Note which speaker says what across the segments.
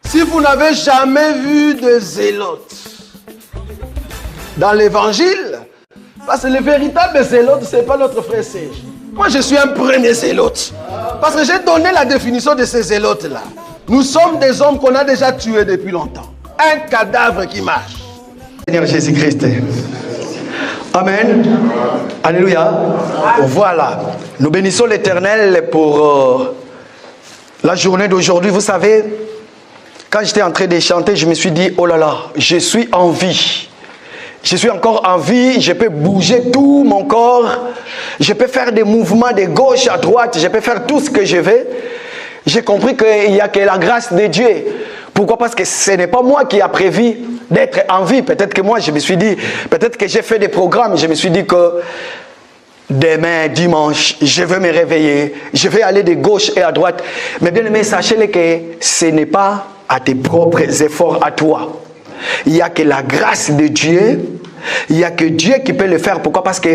Speaker 1: Si vous n'avez jamais vu de zélote dans l'évangile, parce que le véritable zélote, ce n'est pas notre frère Serge. Moi, je suis un premier zélote. Parce que j'ai donné la définition de ces zélotes-là. Nous sommes des hommes qu'on a déjà tués depuis longtemps. Un cadavre qui marche.
Speaker 2: Seigneur Jésus-Christ. Amen. Alléluia. Voilà. Nous bénissons l'Éternel pour la journée d'aujourd'hui. Vous savez, quand j'étais en train de chanter, je me suis dit, oh là là, je suis en vie. Je suis encore en vie, je peux bouger tout mon corps. Je peux faire des mouvements de gauche à droite. Je peux faire tout ce que je veux. J'ai compris qu'il n'y a que la grâce de Dieu. Pourquoi? Parce que ce n'est pas moi qui a prévu d'être en vie. Peut-être que moi, je me suis dit, peut-être que j'ai fait des programmes. Je me suis dit que demain, dimanche, je vais me réveiller. Je vais aller de gauche et à droite. Mais bien aimé, sachez-le que ce n'est pas à tes propres efforts à toi. Il n'y a que la grâce de Dieu. Il n'y a que Dieu qui peut le faire. Pourquoi? Parce que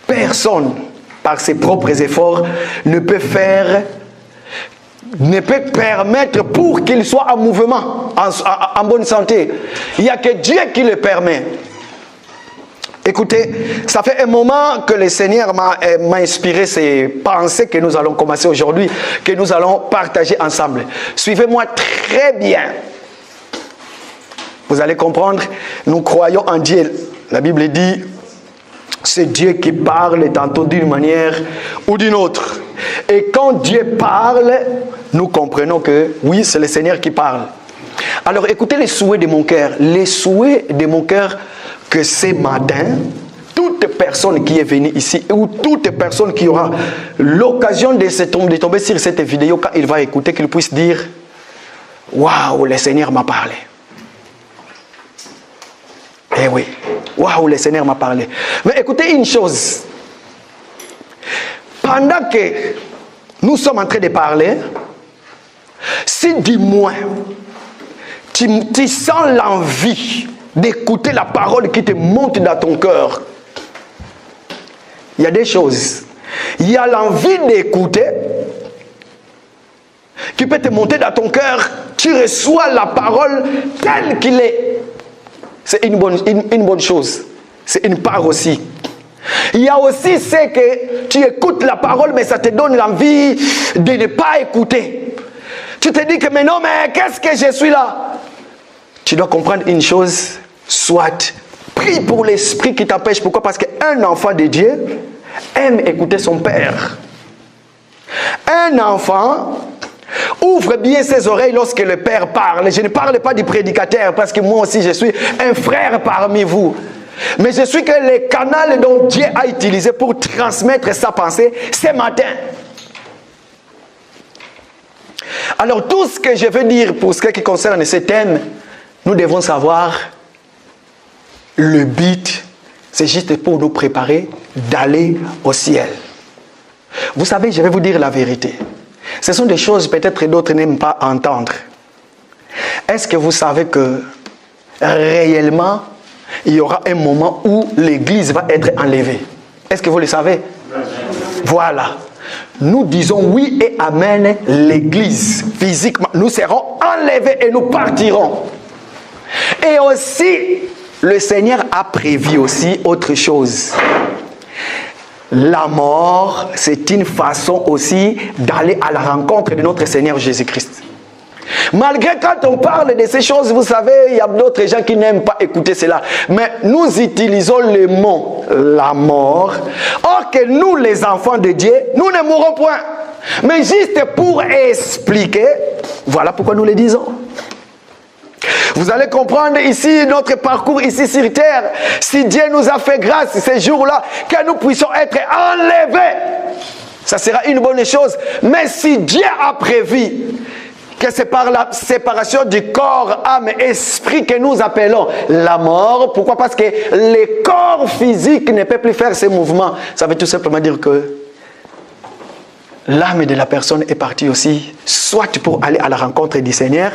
Speaker 2: personne, par ses propres efforts, ne peut permettre pour qu'il soit en mouvement, en bonne santé. Il n'y a que Dieu qui le permet. Écoutez, ça fait un moment que le Seigneur m'a inspiré ces pensées que nous allons commencer aujourd'hui, que nous allons partager ensemble. Suivez-moi très bien. Vous allez comprendre, nous croyons en Dieu. La Bible dit, c'est Dieu qui parle tantôt d'une manière ou d'une autre. Et quand Dieu parle, nous comprenons que oui, c'est le Seigneur qui parle. Alors écoutez les souhaits de mon cœur. Les souhaits de mon cœur que ce matin, toute personne qui est venue ici ou toute personne qui aura l'occasion de tomber sur cette vidéo, quand il va écouter, qu'il puisse dire, waouh, le Seigneur m'a parlé. Eh oui, waouh, le Seigneur m'a parlé. Mais écoutez une chose. Pendant que nous sommes en train de parler, si du moins tu sens l'envie d'écouter la parole qui te monte dans ton cœur, il y a des choses. Il y a l'envie d'écouter qui peut te monter dans ton cœur. Tu reçois la parole telle qu'il est. C'est une bonne chose. C'est une part aussi. Il y a aussi ce que tu écoutes la parole, mais ça te donne l'envie de ne pas écouter. Tu te dis que mais non, mais qu'est-ce que je suis là? Tu dois comprendre une chose. Soit prie pour l'esprit qui t'empêche. Pourquoi? Parce qu'un enfant de Dieu aime écouter son père. Un enfant ouvre bien ses oreilles lorsque le père parle. Je ne parle pas du prédicateur parce que moi aussi je suis un frère parmi vous. Mais je suis que le canal dont Dieu a utilisé pour transmettre sa pensée ce matin. Alors tout ce que je veux dire pour ce qui concerne ce thème, nous devons savoir le but, c'est juste pour nous préparer d'aller au ciel. Vous savez, je vais vous dire la vérité. Ce sont des choses peut-être d'autres n'aiment pas entendre. Est-ce que vous savez que réellement, il y aura un moment où l'église va être enlevée? Est-ce que vous le savez? Voilà. Nous disons oui et amen, l'église, physiquement, nous serons enlevés et nous partirons. Et aussi, le Seigneur a prévu aussi autre chose. La mort, c'est une façon aussi d'aller à la rencontre de notre Seigneur Jésus-Christ. Malgré quand on parle de ces choses, vous savez, il y a d'autres gens qui n'aiment pas écouter cela. Mais nous utilisons le mot la mort. Or que nous, les enfants de Dieu, nous ne mourrons point. Mais juste pour expliquer, voilà pourquoi nous le disons. Vous allez comprendre ici notre parcours ici sur terre. Si Dieu nous a fait grâce ces jours-là, que nous puissions être enlevés, ça sera une bonne chose. Mais si Dieu a prévu que c'est par la séparation du corps, âme, esprit que nous appelons la mort. Pourquoi? Parce que le corps physique ne peut plus faire ces mouvements. Ça veut tout simplement dire que l'âme de la personne est partie aussi, soit pour aller à la rencontre du Seigneur,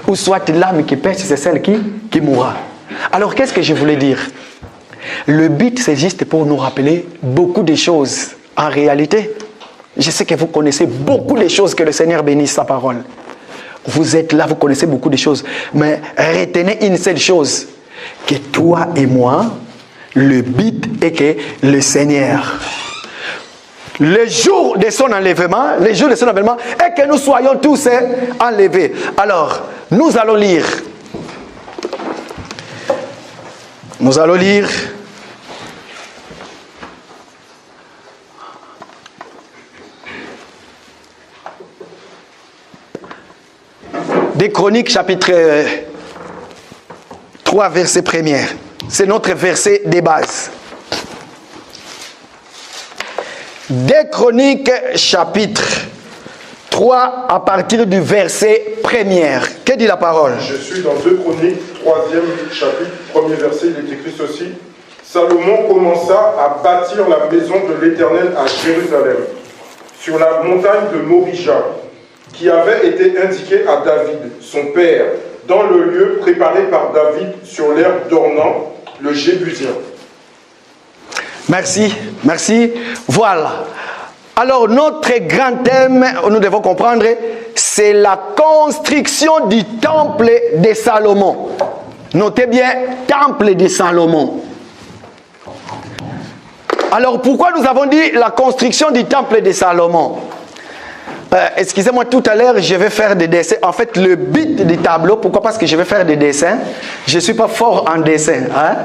Speaker 2: ou soit l'âme qui pêche, c'est celle qui mourra. Alors, qu'est-ce que je voulais dire? Le but, c'est juste pour nous rappeler beaucoup de choses. En réalité, je sais que vous connaissez beaucoup de choses, que le Seigneur bénisse sa parole. Vous êtes là, vous connaissez beaucoup de choses. Mais retenez une seule chose. Que toi et moi, le but est que le Seigneur, le jour de son enlèvement, est que nous soyons tous enlevés. Alors, nous allons lire. Nous allons lire. Des Chroniques, chapitre 3, verset 1er. C'est notre verset de base. Des Chroniques, chapitre 3, à partir du verset 1er. Que dit la parole?
Speaker 3: Je suis dans 2 Chroniques, 3e chapitre, 1er verset, il est écrit ceci. Salomon commença à bâtir la maison de l'Éternel à Jérusalem, sur la montagne de Morija, qui avait été indiquée à David, son père, dans le lieu préparé par David sur l'herbe d'Ornan, le Jébusien.
Speaker 2: Merci, merci. Voilà. Alors, notre grand thème, nous devons comprendre, c'est la construction du temple de Salomon. Notez bien, temple de Salomon. Alors, pourquoi nous avons dit la construction du temple de Salomon? Excusez-moi, tout à l'heure, je vais faire des dessins. En fait, le but du tableau, pourquoi? Parce que je vais faire des dessins. Je ne suis pas fort en dessin. Hein?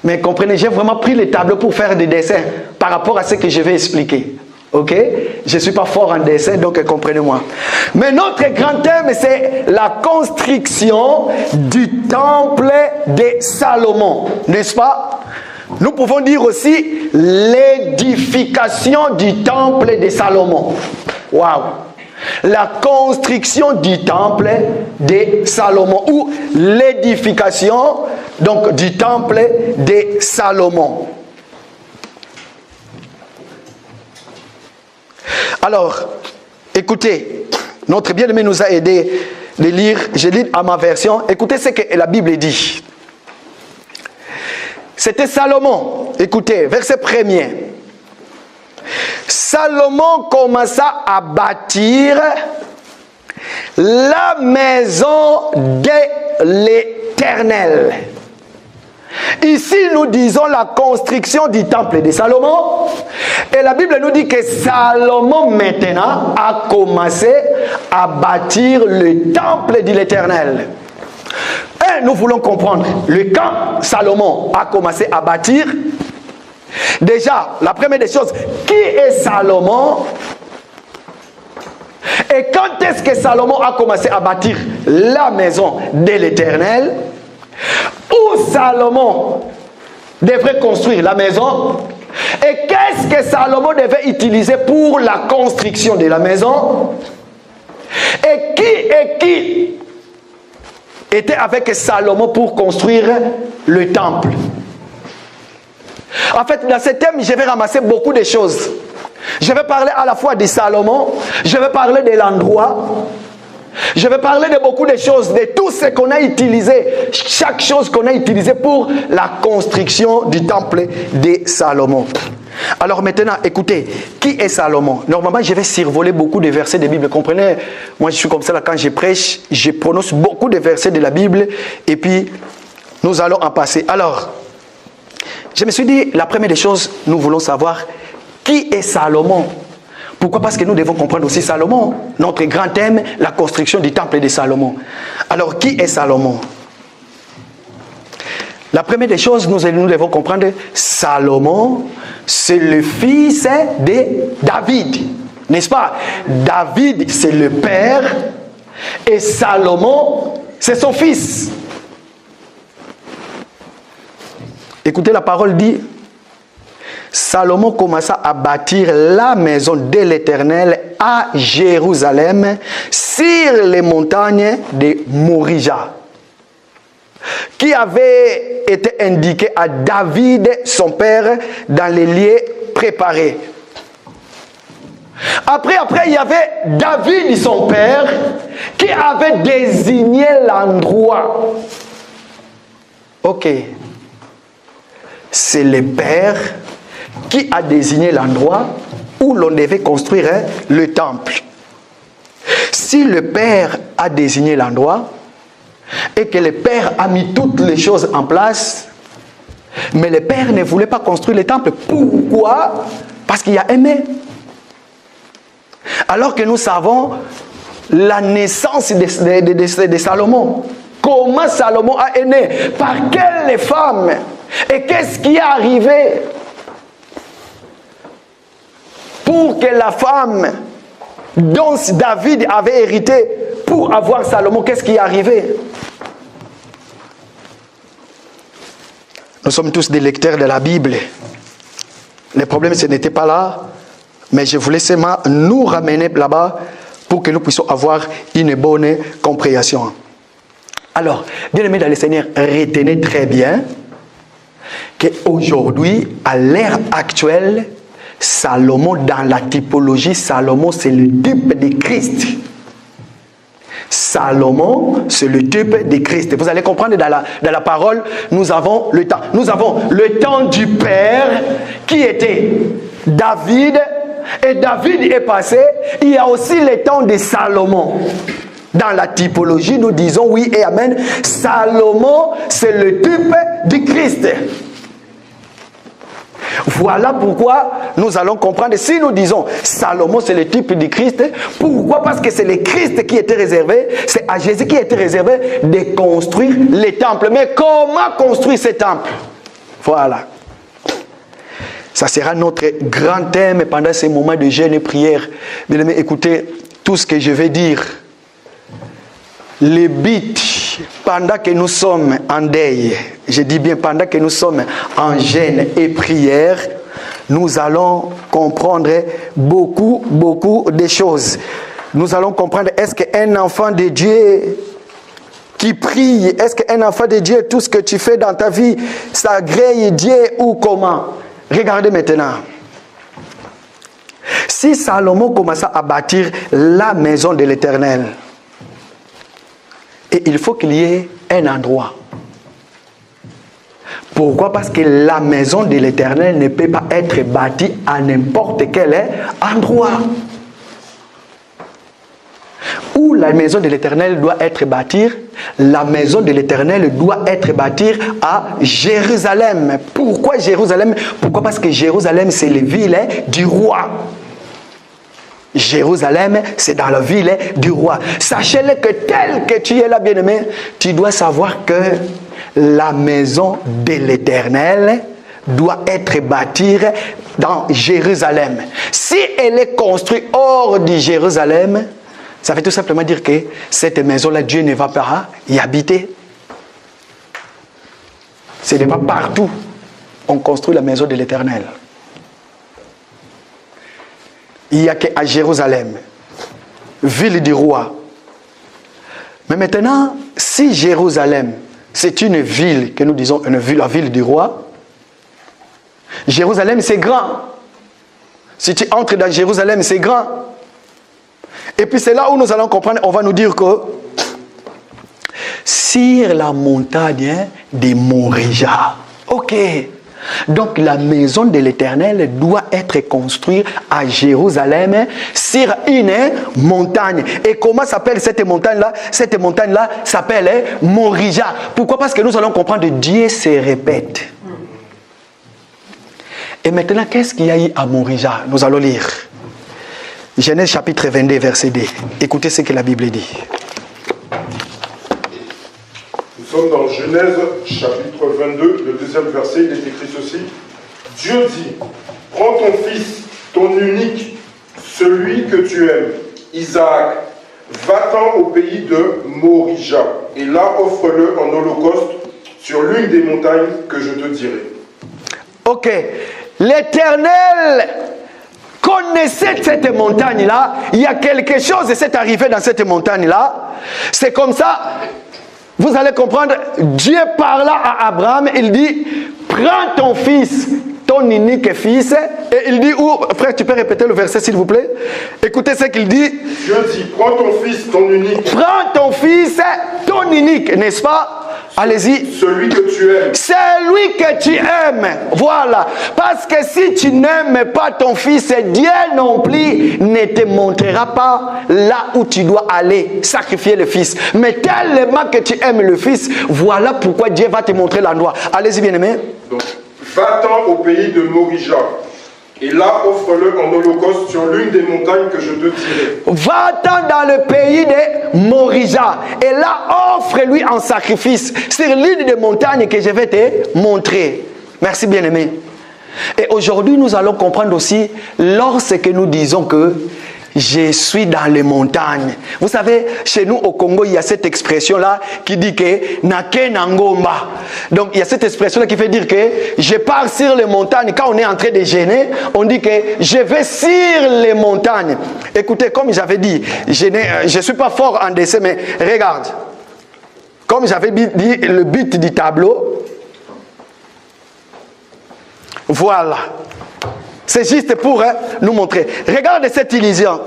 Speaker 2: Mais comprenez, j'ai vraiment pris les tableaux pour faire des dessins par rapport à ce que je vais expliquer. Ok? Je ne suis pas fort en dessin, donc comprenez-moi. Mais notre grand thème, c'est la construction du temple de Salomon. N'est-ce pas? Nous pouvons dire aussi l'édification du temple de Salomon. Waouh! La construction du temple de Salomon ou l'édification donc du temple de Salomon. Alors, écoutez, notre bien-aimé nous a aidé de lire, je lis à ma version, écoutez ce que la Bible dit. C'était Salomon, écoutez, verset 1er. Salomon commença à bâtir la maison de l'Éternel. Ici, nous disons la construction du temple de Salomon. Et la Bible nous dit que Salomon maintenant a commencé à bâtir le temple de l'Éternel. Et nous voulons comprendre, quand Salomon a commencé à bâtir, déjà, la première des choses, qui est Salomon? Et quand est-ce que Salomon a commencé à bâtir la maison de l'Éternel? Où Salomon devrait construire la maison? Et qu'est-ce que Salomon devait utiliser pour la construction de la maison? Et qui était avec Salomon pour construire le temple? En fait, dans ce thème, je vais ramasser beaucoup de choses. Je vais parler à la fois de Salomon, je vais parler de l'endroit, je vais parler de beaucoup de choses, de tout ce qu'on a utilisé, chaque chose qu'on a utilisée pour la construction du temple de Salomon. Alors maintenant, écoutez, qui est Salomon? Normalement, je vais survoler beaucoup de versets de la Bible. Comprenez? Moi, je suis comme ça, là, quand je prêche, je prononce beaucoup de versets de la Bible et puis nous allons en passer. Alors, je me suis dit, la première des choses, nous voulons savoir qui est Salomon. Pourquoi? Parce que nous devons comprendre aussi Salomon. Notre grand thème, la construction du temple de Salomon. Alors, qui est Salomon? La première des choses, nous devons comprendre, Salomon, c'est le fils de David. N'est-ce pas? David, c'est le père et Salomon, c'est son fils. Écoutez, la parole dit, Salomon commença à bâtir la maison de l'Éternel à Jérusalem sur les montagnes de Morija, qui avait été indiqué à David, son père, dans les lieux préparés. Après, il y avait David, son père, qui avait désigné l'endroit. Ok. C'est le père qui a désigné l'endroit où l'on devait construire le temple. Si le Père a désigné l'endroit et que le Père a mis toutes les choses en place, mais le Père ne voulait pas construire le temple. Pourquoi? Parce qu'il a aimé. Alors que nous savons la naissance de Salomon. Comment Salomon a né? Par quelle femme? Et qu'est-ce qui est arrivé pour que la femme dont David avait hérité pour avoir Salomon, qu'est-ce qui est arrivé? Nous sommes tous des lecteurs de la Bible. Le problème, ce n'était pas là, mais je voulais seulement nous ramener là-bas pour que nous puissions avoir une bonne compréhension. Alors, bien-aimés dans le Seigneur, retenez très bien qu'aujourd'hui, à l'ère actuelle, Salomon, dans la typologie, Salomon, c'est le type de Christ. Salomon, c'est le type de Christ. Vous allez comprendre dans la parole, nous avons le temps. Nous avons le temps du Père qui était David, et David est passé. Il y a aussi le temps de Salomon. Dans la typologie, nous disons oui et amen. Salomon, c'est le type du Christ. Voilà pourquoi nous allons comprendre. Si nous disons Salomon, c'est le type du Christ, pourquoi? Parce que c'est le Christ qui était réservé, c'est à Jésus qui était réservé de construire les temples. Mais comment construire ces temples? Voilà. Ça sera notre grand thème pendant ces moments de jeûne et prière. Bien aimés, écoutez tout ce que je vais dire. Le but, pendant que nous sommes en deuil, je dis bien pendant que nous sommes en jeûne et prière, nous allons comprendre beaucoup de choses. Nous allons comprendre, est-ce qu'un enfant de Dieu qui prie, est-ce qu'un enfant de Dieu, tout ce que tu fais dans ta vie, ça agrée Dieu ou comment? Regardez maintenant. Si Salomon commença à bâtir la maison de l'Éternel, et il faut qu'il y ait un endroit. Pourquoi? Parce que la maison de l'Éternel ne peut pas être bâtie à n'importe quel endroit. Où la maison de l'Éternel doit être bâtie? La maison de l'Éternel doit être bâtie à Jérusalem. Pourquoi Jérusalem? Pourquoi? Parce que Jérusalem, c'est la ville du roi. Jérusalem, c'est dans la ville du roi. Sachez-le que tel que tu es là, bien-aimé, tu dois savoir que la maison de l'Éternel doit être bâtie dans Jérusalem. Si elle est construite hors de Jérusalem, ça veut tout simplement dire que cette maison-là, Dieu ne va pas y habiter. Ce n'est pas partout on construit la maison de l'Éternel. Il n'y a qu'à Jérusalem, ville du roi. Mais maintenant, si Jérusalem, c'est une ville, que nous disons une ville, la ville du roi, Jérusalem, c'est grand. Si tu entres dans Jérusalem, c'est grand. Et puis c'est là où nous allons comprendre, on va nous dire que sur la montagne de Morija, ok. Donc la maison de l'Éternel doit être construite à Jérusalem sur une montagne. Et comment s'appelle cette montagne-là? Cette montagne-là s'appelle Morija. Pourquoi? Parce que nous allons comprendre que Dieu se répète. Et maintenant, qu'est-ce qu'il y a eu à Morija? Nous allons lire. Genèse chapitre 22, verset 2. Écoutez ce que la Bible dit.
Speaker 3: Nous sommes dans Genèse chapitre 22, le deuxième verset, il est écrit ceci. Dieu dit, prends ton fils, ton unique, celui que tu aimes, Isaac, va-t'en au pays de Morija, et là offre-le en holocauste sur l'une des montagnes que je te dirai. Ok, l'Éternel connaissait cette montagne-là, il y a quelque chose qui s'est arrivé dans cette montagne-là, c'est comme ça. Vous allez comprendre, Dieu parla à Abraham, il dit, prends ton fils, ton unique fils, et il dit, frère, tu peux répéter le verset s'il vous plaît? Écoutez ce qu'il dit. Dieu dit, prends ton fils, ton unique. Prends ton fils, ton unique, n'est-ce pas?
Speaker 2: Allez-y.
Speaker 3: Celui que tu aimes.
Speaker 2: Celui que tu aimes. Voilà. Parce que si tu n'aimes pas ton fils, Dieu non plus ne te montrera pas là où tu dois aller sacrifier le fils. Mais tellement que tu aimes le fils, voilà pourquoi Dieu va te montrer l'endroit. Allez-y, bien-aimé.
Speaker 3: Donc, va-t'en au pays de Morija. Et là, offre-le en holocauste sur l'une des montagnes que je te dirai.
Speaker 2: Va-t'en dans le pays de Morija. Et là, offre-lui en sacrifice sur l'une des montagnes que je vais te montrer. Merci, bien-aimé. Et aujourd'hui, nous allons comprendre aussi, lorsque nous disons que je suis dans les montagnes. Vous savez, chez nous au Congo, il y a cette expression-là qui dit que Nake Nangomba. Donc, il y a cette expression-là qui fait dire que je pars sur les montagnes. Quand on est en train de gêner, on dit que je vais sur les montagnes. Écoutez, comme j'avais dit, je ne suis pas fort en dessin, mais regarde. Comme j'avais dit le but du tableau, voilà. C'est juste pour nous montrer. Regardez cette illusion.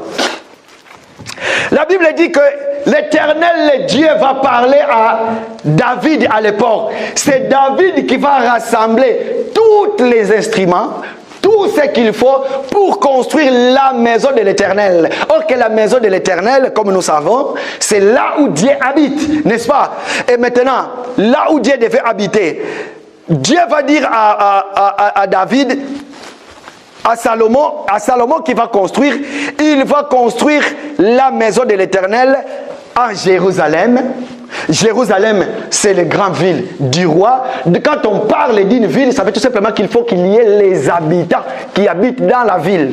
Speaker 2: La Bible dit que l'Éternel, Dieu, va parler à David à l'époque. C'est David qui va rassembler tous les instruments, tout ce qu'il faut pour construire la maison de l'Éternel. Or que la maison de l'Éternel, comme nous savons, c'est là où Dieu habite, n'est-ce pas? Et maintenant, là où Dieu devait habiter, Dieu va dire à David, à Salomon qui va construire, il va construire la maison de l'Éternel à Jérusalem. Jérusalem, c'est la grande ville du roi. Quand on parle d'une ville, ça veut tout simplement qu'il faut qu'il y ait les habitants qui habitent dans la ville.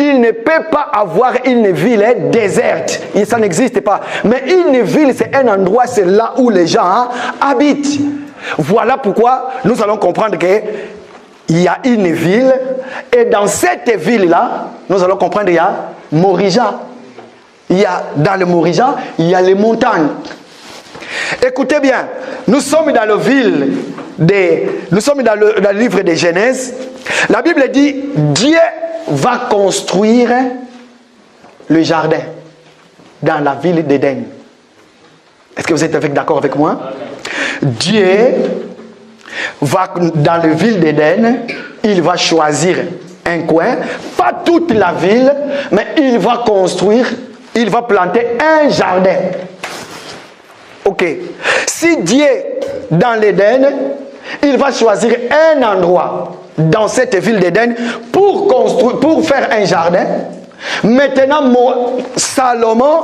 Speaker 2: Il ne peut pas avoir une ville déserte. Ça n'existe pas. Mais une ville, c'est un endroit, c'est là où les gens habitent. Voilà pourquoi nous allons comprendre que il y a une ville, et dans cette ville-là, nous allons comprendre qu'il y a Morija. Dans le Morija, il y a les montagnes. Écoutez bien, nous sommes dans la ville nous sommes dans le livre de Genèse. La Bible dit, Dieu va construire le jardin dans la ville d'Éden. Est-ce que vous êtes d'accord avec moi? Dieu va dans la ville d'Éden, il va choisir un coin, pas toute la ville, mais il va construire, il va planter un jardin. Ok. Si Dieu, dans l'Éden, il va choisir un endroit dans cette ville d'Éden pour faire un jardin. Maintenant, Salomon,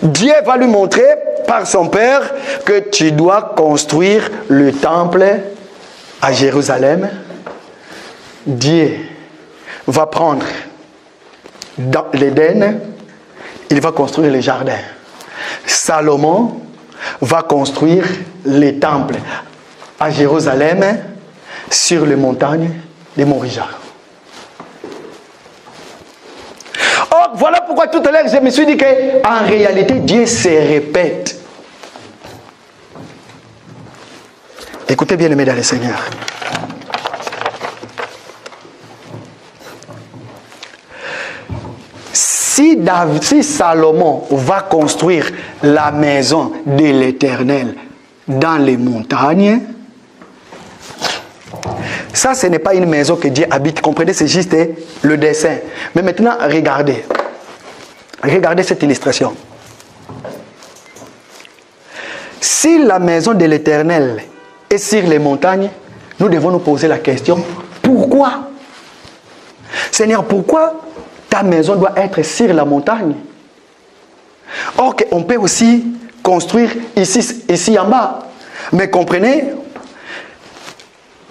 Speaker 2: Dieu va lui montrer par son père que tu dois construire le temple à Jérusalem. Dieu va prendre dans l'Éden, il va construire le jardin. Salomon va construire les temples à Jérusalem sur les montagnes de Morija. Or, voilà pourquoi tout à l'heure je me suis dit qu'en réalité Dieu se répète. Écoutez bien, aimés dans le Seigneur. Si Salomon va construire la maison de l'Éternel dans les montagnes, ça, ce n'est pas une maison que Dieu habite. Comprenez, c'est juste le dessin. Mais maintenant, regardez. Regardez cette illustration. Si la maison de l'Éternel est sur les montagnes, nous devons nous poser la question, pourquoi? Seigneur, pourquoi ta maison doit être sur la montagne? Or, on peut aussi construire ici en bas. Mais comprenez,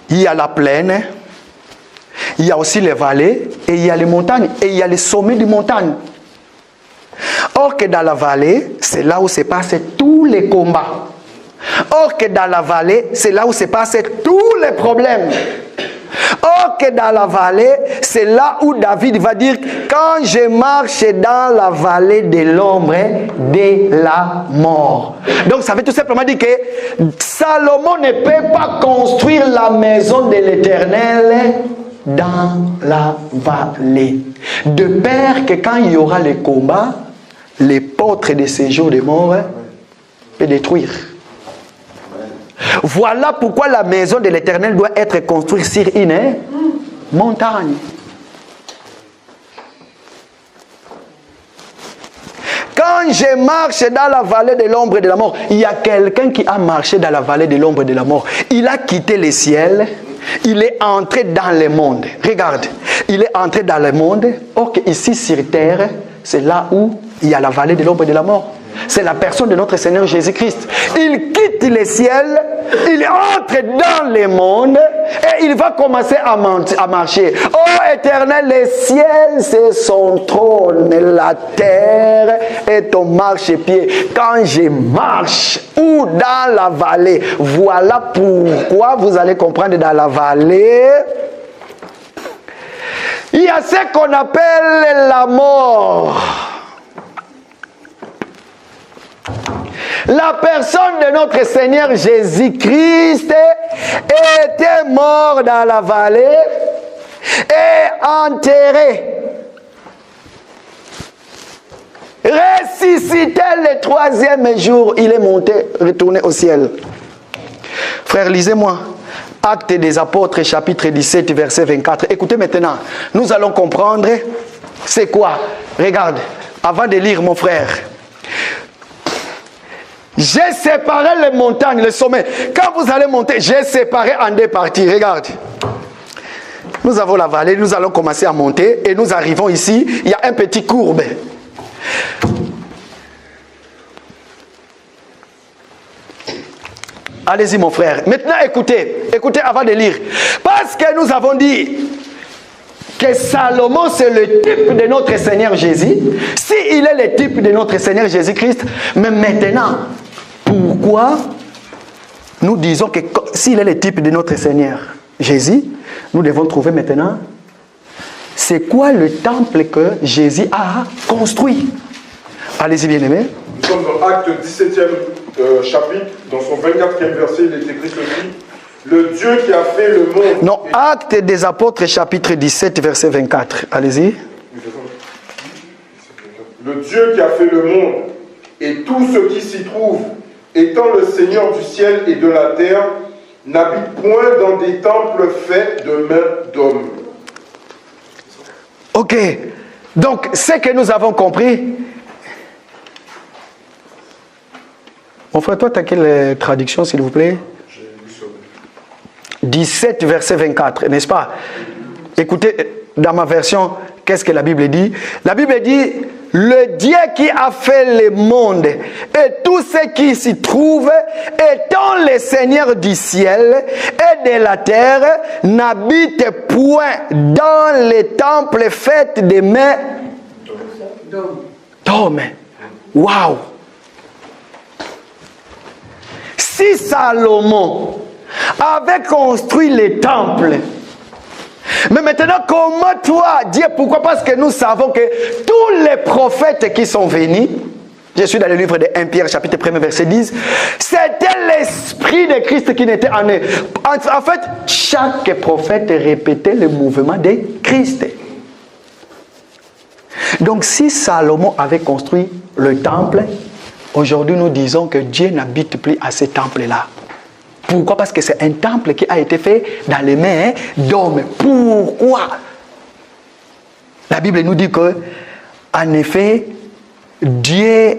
Speaker 2: il y a la plaine, il y a aussi les vallées, et il y a les montagnes, et il y a les sommets des montagnes. Or que dans la vallée, c'est là où se passent tous les combats. Or que dans la vallée, c'est là où se passent tous les problèmes. Or que dans la vallée, c'est là où David va dire, quand je marche dans la vallée de l'ombre de la mort. Donc ça veut tout simplement dire que Salomon ne peut pas construire la maison de l'Éternel dans la vallée. De peur que quand il y aura les combats, les portes de séjour des morts peut détruire. Voilà pourquoi la maison de l'Éternel doit être construite sur une montagne. Quand je marche dans la vallée de l'ombre de la mort, il y a quelqu'un qui a marché dans la vallée de l'ombre de la mort. Il a quitté le ciel, il est entré dans le monde. Regarde, il est entré dans le monde. Or ici sur terre, c'est là où il y a la vallée de l'ombre de la mort. C'est la personne de notre Seigneur Jésus-Christ. Il quitte le ciel, il entre dans le monde et il va commencer à marcher. Oh Éternel, le ciel c'est son trône, la terre est ton marchepied. Quand je marche ou dans la vallée, voilà pourquoi vous allez comprendre dans la vallée, il y a ce qu'on appelle la mort. La personne de notre Seigneur Jésus-Christ était mort dans la vallée et enterré. Ressuscité le troisième jour, il est monté, retourné au ciel. Frère, lisez-moi. Actes des Apôtres, chapitre 17, verset 24. Écoutez maintenant, nous allons comprendre c'est quoi. Regarde, avant de lire mon frère. J'ai séparé les montagnes, les sommets. Quand vous allez monter, j'ai séparé en deux parties. Regarde. Nous avons la vallée, nous allons commencer à monter et nous arrivons ici. Il y a un petit courbe. Allez-y mon frère. Maintenant écoutez, écoutez avant de lire. Parce que nous avons dit que Salomon c'est le type de notre Seigneur Jésus. Si il est le type de notre Seigneur Jésus-Christ, mais maintenant, pourquoi nous disons que s'il est le type de notre Seigneur Jésus, nous devons trouver maintenant c'est quoi le temple que Jésus a construit. Allez-y bien aimé.
Speaker 3: Nous sommes dans Acte 17e chapitre, dans son 24e verset, il est écrit ceci. Le Dieu qui a fait le monde...
Speaker 2: Non, Acte des Apôtres, chapitre 17, verset 24. Allez-y.
Speaker 3: Le Dieu qui a fait le monde et tout ce qui s'y trouve, étant le Seigneur du ciel et de la terre, n'habite point dans des temples faits de mains d'hommes.
Speaker 2: Ok. Donc, ce que nous avons compris... Mon frère, toi, tu as quelle traduction, s'il vous plaît? 17, verset 24, n'est-ce pas? Écoutez, dans ma version, qu'est-ce que la Bible dit? La Bible dit, le Dieu qui a fait le monde et tout ce qui s'y trouve, étant le Seigneur du ciel et de la terre, n'habite point dans les temples faits de mains d'hommes. Waouh! Si Salomon avait construit les temples, mais maintenant comment toi dire pourquoi? Parce que nous savons que tous les prophètes qui sont venus, je suis dans le livre de 1 Pierre chapitre 1 verset 10, c'était l'esprit de Christ qui n'était en eux. En fait, chaque prophète répétait le mouvement de Christ. Donc si Salomon avait construit le temple, aujourd'hui nous disons que Dieu n'habite plus à ce temple-là. Pourquoi? Parce que c'est un temple qui a été fait dans les mains d'hommes. Pourquoi? La Bible nous dit que, en effet, Dieu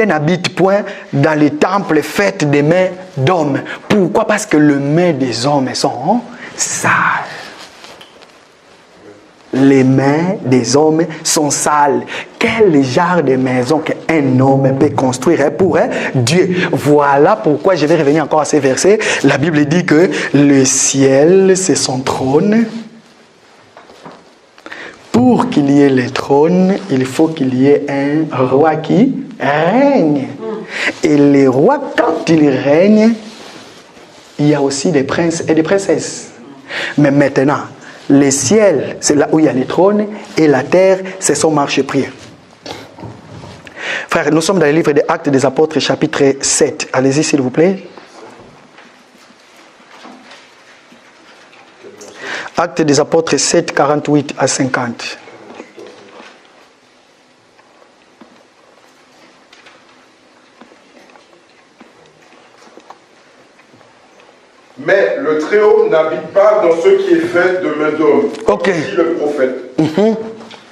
Speaker 2: n'habite point dans les temples faits des mains d'hommes. Pourquoi? Parce que les mains des hommes sont sales. Les mains des hommes sont sales. Quel genre de maison qu'un homme peut construire pour Dieu? Voilà pourquoi je vais revenir encore à ces versets. La Bible dit que le ciel, c'est son trône. Pour qu'il y ait le trône, il faut qu'il y ait un roi qui règne. Et les rois, quand ils règnent, il y a aussi des princes et des princesses. Mais maintenant, le ciel, c'est là où il y a les trônes, et la terre, c'est son marchepied. Frère, nous sommes dans le livre des Actes des Apôtres, chapitre 7. Allez-y, s'il vous plaît. Actes des Apôtres 7, 48 à 50.
Speaker 3: Mais le Très-Haut n'habite pas dans ce qui est fait de main d'homme, dit le prophète.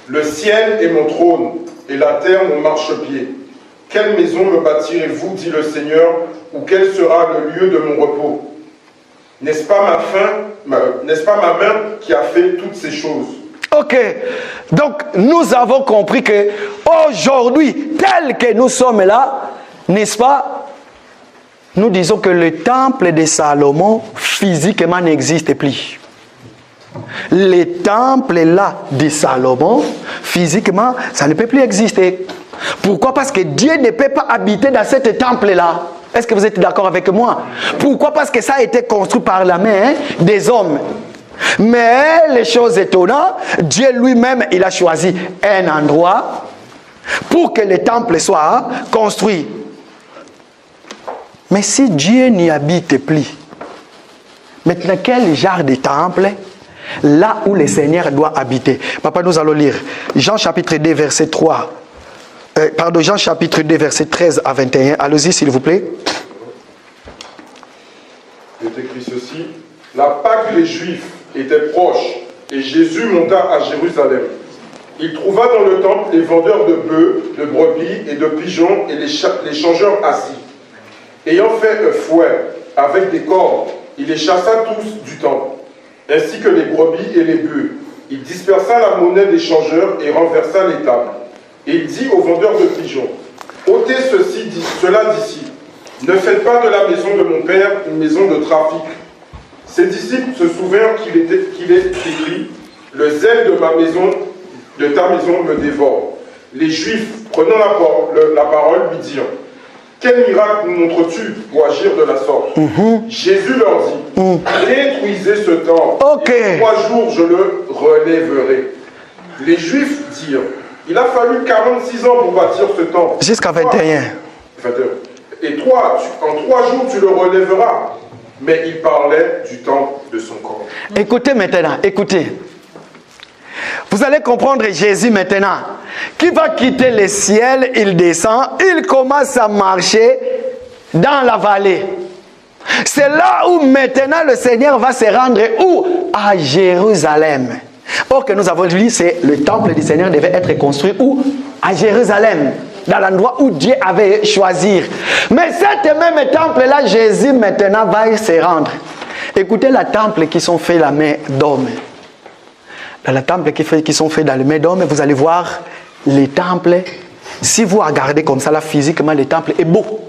Speaker 3: Le ciel est mon trône, et la terre mon marchepied. Quelle maison me bâtirez-vous, dit le Seigneur, ou quel sera le lieu de mon repos? N'est-ce pas ma main qui a fait toutes ces choses?
Speaker 2: Ok, donc nous avons compris que aujourd'hui, tel que nous sommes là, n'est-ce pas? Nous disons que le temple de Salomon physiquement n'existe plus. Le temple là de Salomon, physiquement, ça ne peut plus exister. Pourquoi? Parce que Dieu ne peut pas habiter dans ce temple-là. Est-ce que vous êtes d'accord avec moi? Pourquoi? Parce que ça a été construit par la main des hommes. Mais les choses étonnantes, Dieu lui-même, il a choisi un endroit pour que le temple soit construit. Mais si Dieu n'y habite plus, maintenant quel genre de temple? Là où le Seigneur doit habiter. Papa, nous allons lire Jean chapitre 2, verset 3. Jean chapitre 2, verset 13 à 21. Allez-y, s'il vous plaît.
Speaker 3: Il est écrit ceci. La Pâque des Juifs était proche et Jésus monta à Jérusalem. Il trouva dans le temple les vendeurs de bœufs, de brebis et de pigeons et les changeurs assis. Ayant fait un fouet avec des cordes, il les chassa tous du temple, ainsi que les brebis et les bœufs. Il dispersa la monnaie des changeurs et renversa les tables. Et il dit aux vendeurs de pigeons, ôtez cela d'ici. Ne faites pas de la maison de mon père une maison de trafic. Ses disciples se souvinrent qu'il est écrit, le zèle de ta maison me dévore. Les Juifs, prenant la parole, lui dirent, quel miracle nous montres-tu pour agir de la sorte? Jésus leur dit, détruisez ce temple, et en 3 jours je le relèverai. Les Juifs dirent, il a fallu 46 ans pour bâtir ce temple.
Speaker 2: Jusqu'à 21.
Speaker 3: Et toi, en 3 jours tu le relèveras. Mais il parlait du temple de son corps.
Speaker 2: Écoutez maintenant, écoutez. Vous allez comprendre Jésus maintenant, qui va quitter le ciel, il descend, il commence à marcher dans la vallée. C'est là où maintenant le Seigneur va se rendre où? À Jérusalem. Or que nous avons dit, c'est le temple du Seigneur devait être construit où? À Jérusalem, dans l'endroit où Dieu avait choisi. Mais cet même temple-là, Jésus maintenant va se rendre. Écoutez les temples qui sont faits la main d'homme. Dans les temples qui sont faits dans les mains d'homme, vous allez voir les temples. Si vous regardez comme ça, là, physiquement, le temple est beau.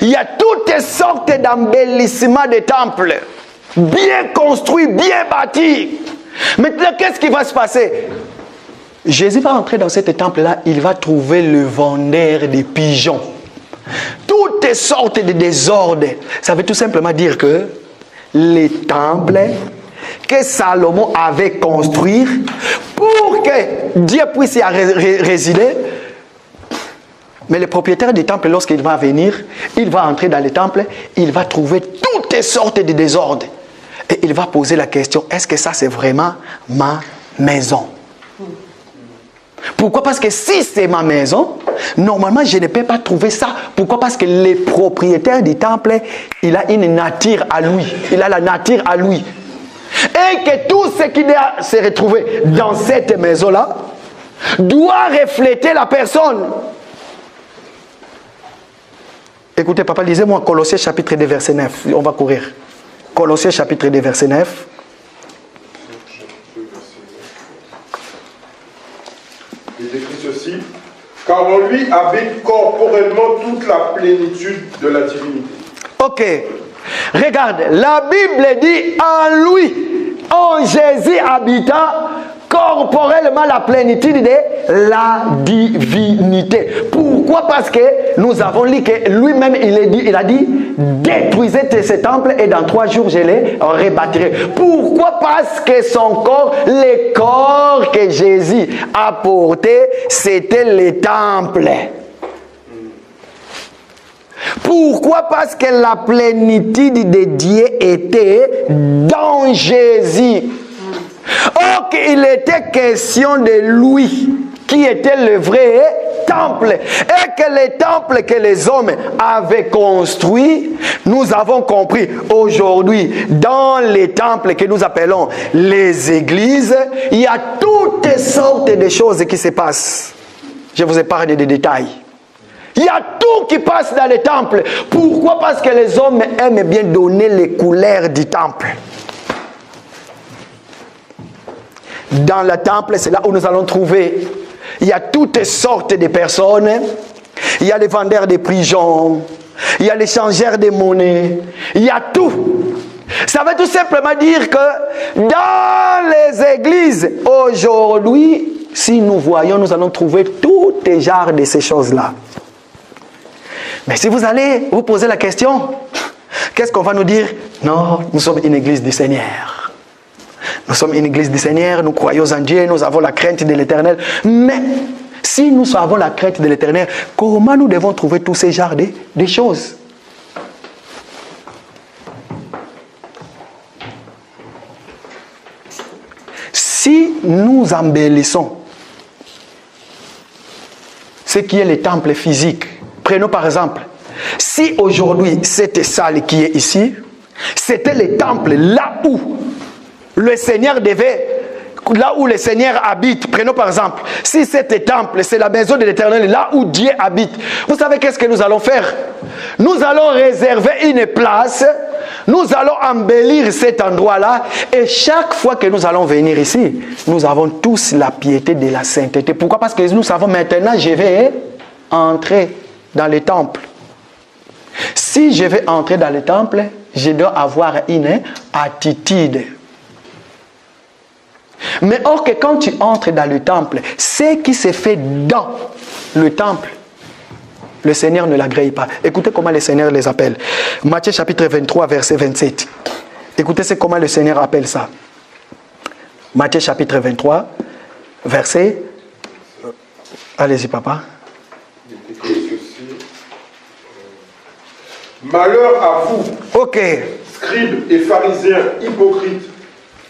Speaker 2: Il y a toutes sortes d'embellissements de temples. Bien construits, bien bâtis. Maintenant, qu'est-ce qui va se passer? Jésus va entrer dans ce temple-là, il va trouver le vendeur de pigeons. Toutes sortes de désordres. Ça veut tout simplement dire que les temples que Salomon avait construits pour que Dieu puisse y résider. Mais le propriétaire du temple, lorsqu'il va venir, il va entrer dans le temple, il va trouver toutes sortes de désordres. Et il va poser la question, est-ce que ça c'est vraiment ma maison? Pourquoi? Parce que si c'est ma maison, normalement je ne peux pas trouver ça. Pourquoi? Parce que le propriétaire du temple, il a une nature à lui. Il a la nature à lui. Et que tout ce qui doit se retrouver dans cette maison-là doit refléter la personne. Écoutez, papa, lisez-moi Colossiens chapitre 2, verset 9. On va courir. Colossiens chapitre 2, verset 9.
Speaker 3: Il est écrit ceci, car en lui habite corporellement toute la plénitude de la divinité.
Speaker 2: Ok. Regarde, la Bible dit en lui, en Jésus habita corporellement la plénitude de la divinité. Pourquoi? Parce que nous avons lu que lui-même il a dit détruisez ce temple et dans 3 jours je les rebâtirai. Pourquoi? Parce que son corps, le corps que Jésus a porté, c'était le temple. Pourquoi? Parce que la plénitude de Dieu était dans Jésus. Or qu'il était question de lui, qui était le vrai temple. Et que les temples que les hommes avaient construits, nous avons compris aujourd'hui, dans les temples que nous appelons les églises, il y a toutes sortes de choses qui se passent. Je vous épargne des détails. Il y a tout qui passe dans les temples. Pourquoi? Parce que les hommes aiment bien donner les couleurs du temple. Dans le temple, c'est là où nous allons trouver, il y a toutes sortes de personnes. Il y a les vendeurs de prisons, il y a les changeurs de monnaie, il y a tout. Ça veut tout simplement dire que dans les églises, aujourd'hui, si nous voyons, nous allons trouver tout les genres de ces choses-là. Mais si vous allez vous poser la question, qu'est-ce qu'on va nous dire? Non, nous sommes une église du Seigneur. Nous sommes une église du Seigneur, nous croyons en Dieu, nous avons la crainte de l'Éternel. Mais si nous avons la crainte de l'Éternel, comment nous devons trouver tous ces genres de choses? Si nous embellissons ce qui est le temple physique, prenons par exemple, si aujourd'hui cette salle qui est ici, c'était le temple là où le Seigneur devait, là où le Seigneur habite, prenons par exemple, si cet temple, c'est la maison de l'Éternel, là où Dieu habite, vous savez qu'est-ce que nous allons faire? Nous allons réserver une place, nous allons embellir cet endroit-là, et chaque fois que nous allons venir ici, nous avons tous la piété de la sainteté. Pourquoi? Parce que nous savons maintenant, je vais entrer dans le temple. Si je vais entrer dans le temple, je dois avoir une attitude. Mais or que quand tu entres dans le temple, ce qui se fait dans le temple, le Seigneur ne l'agrée pas. Écoutez comment le Seigneur les appelle. Matthieu chapitre 23, verset 27. Écoutez comment le Seigneur appelle ça. Matthieu chapitre 23, verset... Allez-y, papa.
Speaker 3: Malheur à vous,
Speaker 2: ok,
Speaker 3: scribes et pharisiens hypocrites,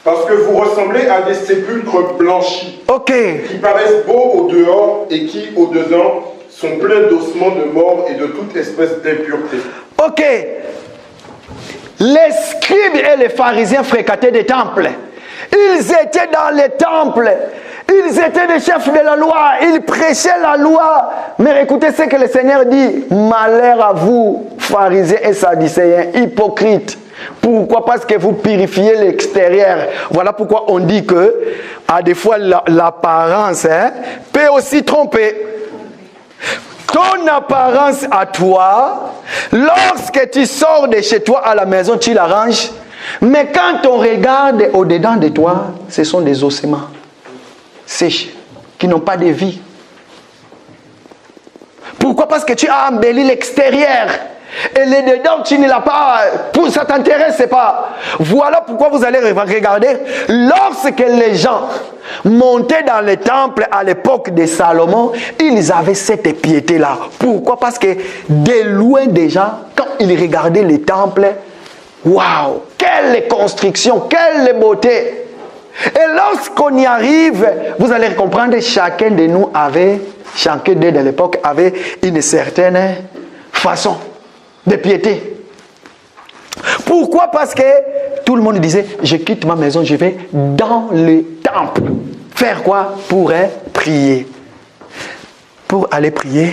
Speaker 3: parce que vous ressemblez à des sépulcres blanchis,
Speaker 2: ok,
Speaker 3: qui paraissent beaux au dehors et qui, au dedans, sont pleins d'ossements de mort et de toute espèce d'impureté.
Speaker 2: ok. Les scribes et les pharisiens fréquentaient des temples. Ils étaient dans les temples. Ils étaient des chefs de la loi. Ils prêchaient la loi. Mais écoutez ce que le Seigneur dit. Malheur à vous, pharisiens et sadducéens, hypocrites. Pourquoi? Parce que vous purifiez l'extérieur. Voilà pourquoi on dit que, à des fois, l'apparence peut aussi tromper. Ton apparence à toi, lorsque tu sors de chez toi à la maison, tu l'arranges. Mais quand on regarde au-dedans de toi, ce sont des ossements sèches, qui n'ont pas de vie. Pourquoi? Parce que tu as embelli l'extérieur. Et le dedans, tu ne l'as pas, ça ne t'intéresse pas. Voilà pourquoi vous allez regarder, lorsque les gens montaient dans le temple à l'époque de Salomon, ils avaient cette piété-là. Pourquoi? Parce que de loin déjà, quand ils regardaient le temple, waouh, quelle construction, quelle beauté! Et lorsqu'on y arrive, vous allez comprendre, chacun de nous de l'époque avait une certaine façon de piété. Pourquoi? Parce que tout le monde disait, je quitte ma maison, je vais dans le temple. Faire quoi? Pour prier. Pour aller prier,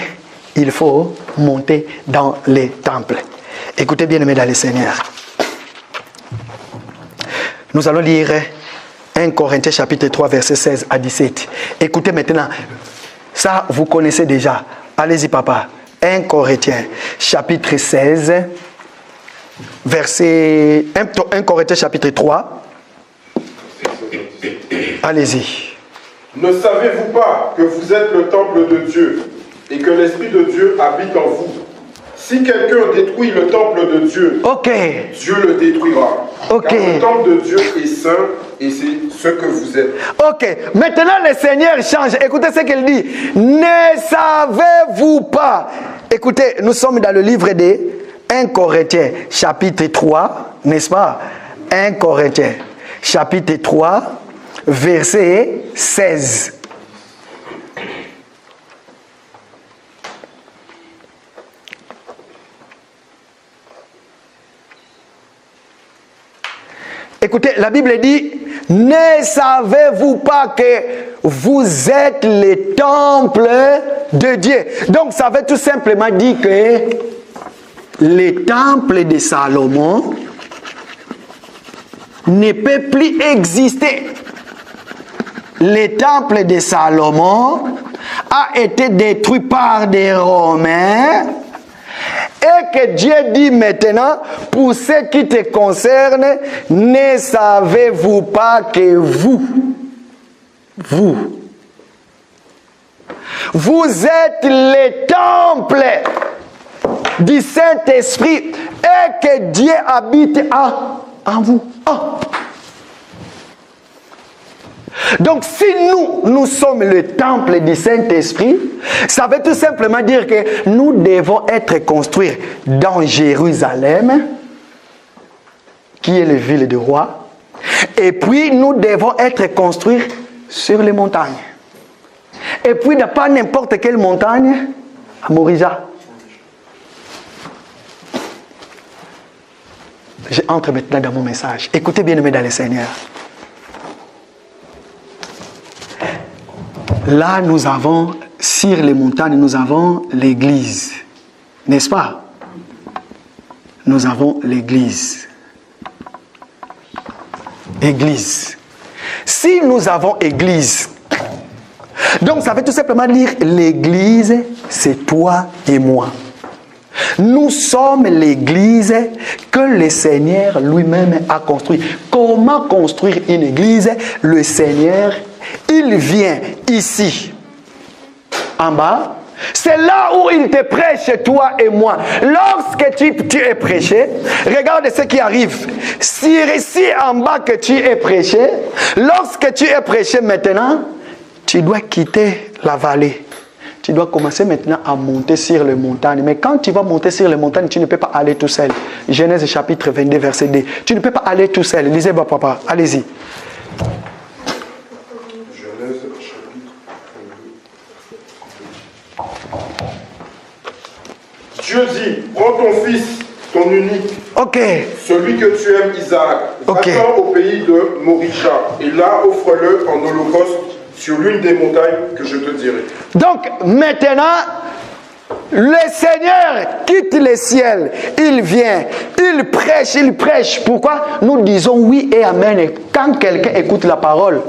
Speaker 2: il faut monter dans les temples. Écoutez bien, aimés dans le Seigneur. Nous allons lire 1 Corinthiens chapitre 3, verset 16 à 17. Écoutez maintenant. Ça, vous connaissez déjà. Allez-y, papa. 1 Corinthiens chapitre 16, verset 1 Corinthiens chapitre 3. Allez-y.
Speaker 3: Ne savez-vous pas que vous êtes le temple de Dieu et que l'Esprit de Dieu habite en vous? Si quelqu'un détruit le temple de Dieu, Dieu le détruira. Car le temple de Dieu est saint et c'est ce que vous êtes. Ok,
Speaker 2: maintenant le Seigneur change. Écoutez ce qu'il dit. Ne savez-vous pas? Écoutez, nous sommes dans le livre de 1 Corinthiens, chapitre 3, n'est-ce pas? 1 Corinthiens, chapitre 3, verset 16. Écoutez, la Bible dit, ne savez-vous pas que vous êtes le temple de Dieu? Donc ça veut tout simplement dire que le temple de Salomon ne peut plus exister. Le temple de Salomon a été détruit par des Romains et que Dieu dit maintenant, pour ce qui te concerne, ne savez-vous pas que vous êtes le temple du Saint-Esprit et que Dieu habite en vous. Donc si nous sommes le temple du Saint-Esprit, ça veut tout simplement dire que nous devons être construits dans Jérusalem, qui est la ville du roi, et puis nous devons être construits sur les montagnes. Et puis pas n'importe quelle montagne, à Morija. J'entre maintenant dans mon message. Écoutez bien, aimés dans le Seigneur. Là, nous avons, sur les montagnes, nous avons l'église. N'est-ce pas? Nous avons l'église. Église. Si nous avons église, donc ça veut tout simplement dire l'église, c'est toi et moi. Nous sommes l'église que le Seigneur lui-même a construite. Comment construire une église? Le Seigneur, il vient ici, en bas. C'est là où il te prêche, toi et moi. Lorsque tu es prêché, regarde ce qui arrive. Si ici en bas que tu es prêché, lorsque tu es prêché maintenant, tu dois quitter la vallée. Tu dois commencer maintenant à monter sur les montagnes. Mais quand tu vas monter sur les montagnes, tu ne peux pas aller tout seul. Genèse chapitre 22, verset 2. Tu ne peux pas aller tout seul. Lisez, papa. Allez-y.
Speaker 3: Genèse chapitre 22. Dieu dit, prends ton fils, ton unique, celui que tu aimes, Isaac, va-t'en au pays de Morija, et là offre-le en holocauste sur l'une des montagnes que je te dirai. Donc maintenant, le Seigneur quitte le ciel, il vient, il prêche. Pourquoi? Nous disons oui et amen. Et quand quelqu'un écoute la parole,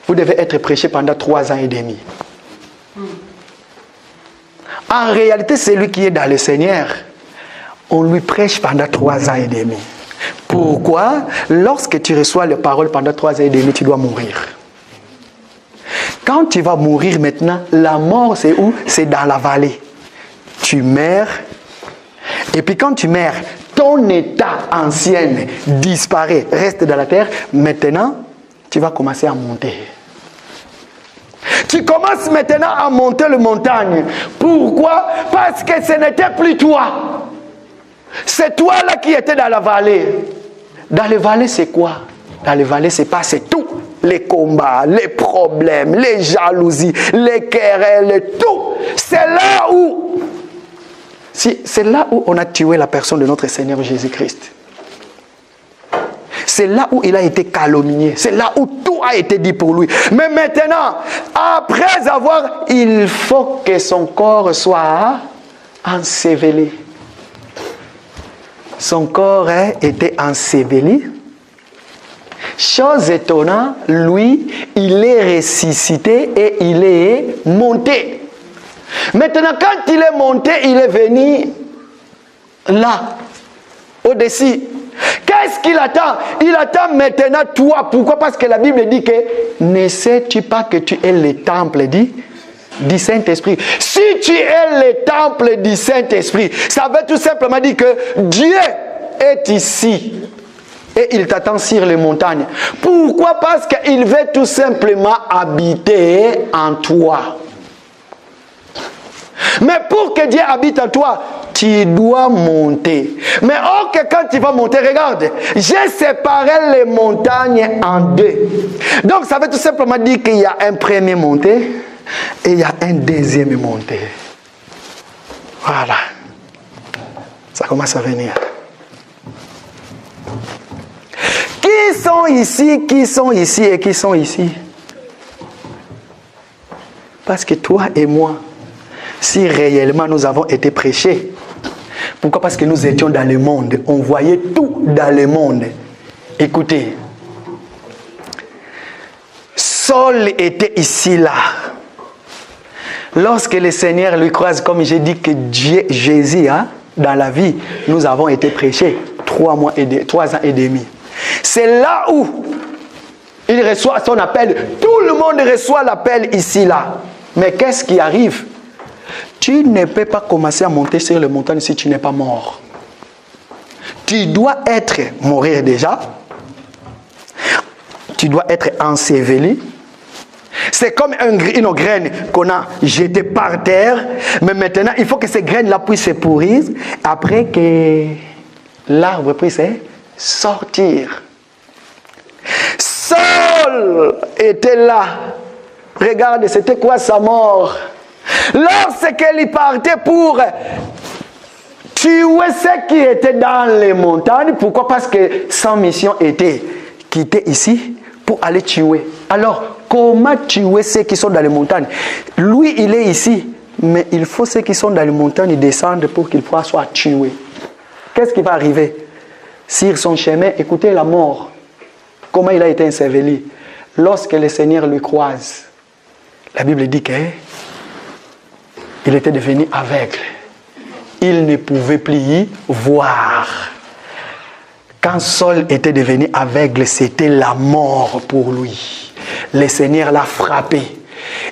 Speaker 3: vous devez être prêché pendant 3 ans et demi. En réalité, celui qui est dans le Seigneur, on lui prêche pendant 3 ans et demi. Pourquoi? Lorsque tu reçois les paroles pendant 3 ans et demi, tu dois mourir. Quand tu vas mourir maintenant, la mort c'est où? C'est dans la vallée. Tu meurs. Et puis quand tu meurs, ton état ancien disparaît, reste dans la terre. Maintenant, tu vas commencer à monter. Tu commences maintenant à monter les montagnes. Pourquoi? Parce que ce n'était plus toi. C'est toi là qui étais dans la vallée. Dans les vallées, c'est quoi? Dans les vallées, c'est tout. Les combats, les problèmes, les jalousies, les querelles, tout. C'est là où on a tué la personne de notre Seigneur Jésus-Christ. C'est là où il a été calomnié. C'est là où tout a été dit pour lui. Mais maintenant, après avoir, il faut que son corps soit enseveli. Son corps était enseveli. Chose étonnante, lui, il est ressuscité et il est monté. Maintenant, quand il est monté, il est venu là, au-dessus. Qu'est-ce qu'il attend? Il attend maintenant toi. Pourquoi? Parce que la Bible dit que ne sais-tu pas que tu es le temple du Saint-Esprit? Si tu es le temple du Saint-Esprit, ça veut tout simplement dire que Dieu est ici. Et il t'attend sur les montagnes. Pourquoi? Parce qu'il veut tout simplement habiter en toi. Mais pour que Dieu habite en toi, tu dois monter. Mais quand tu vas monter, regarde, j'ai séparé les montagnes en 2. Donc ça veut tout simplement dire qu'il y a un premier montée et il y a un deuxième montée. Voilà. Ça commence à venir.
Speaker 2: ici, qui sont ici et qui sont ici? Parce que toi et moi, si réellement nous avons été prêchés, pourquoi? Parce que nous étions dans le monde, on voyait tout dans le monde. Écoutez, Saul était ici, là. Lorsque le Seigneur lui croise, comme j'ai dit que Jésus, hein, dans la vie, nous avons été prêchés 3 ans et demi. C'est là où il reçoit son appel. Tout le monde reçoit l'appel ici, là. Mais qu'est-ce qui arrive? Tu ne peux pas commencer à monter sur les montagnes si tu n'es pas mort. Tu dois mourir déjà. Tu dois être enseveli. C'est comme une graine qu'on a jetée par terre. Mais maintenant, il faut que ces graines-là puissent se pourrir. Après que l'arbre puisse sortir. Saul était là. Regarde, c'était quoi sa mort? Lorsqu'il partait pour tuer ceux qui étaient dans les montagnes. Pourquoi? Parce que sa mission était quitter ici pour aller tuer. Alors, comment tuer ceux qui sont dans les montagnes? Lui, il est ici, mais il faut ceux qui sont dans les montagnes descendre pour qu'il soit tué. Qu'est-ce qui va arriver? Sur son chemin, écoutez la mort. Comment il a été enseveli? Lorsque le Seigneur lui croise, la Bible dit qu'il était devenu aveugle. Il ne pouvait plus y voir. Quand Saul était devenu aveugle, c'était la mort pour lui. Le Seigneur l'a frappé.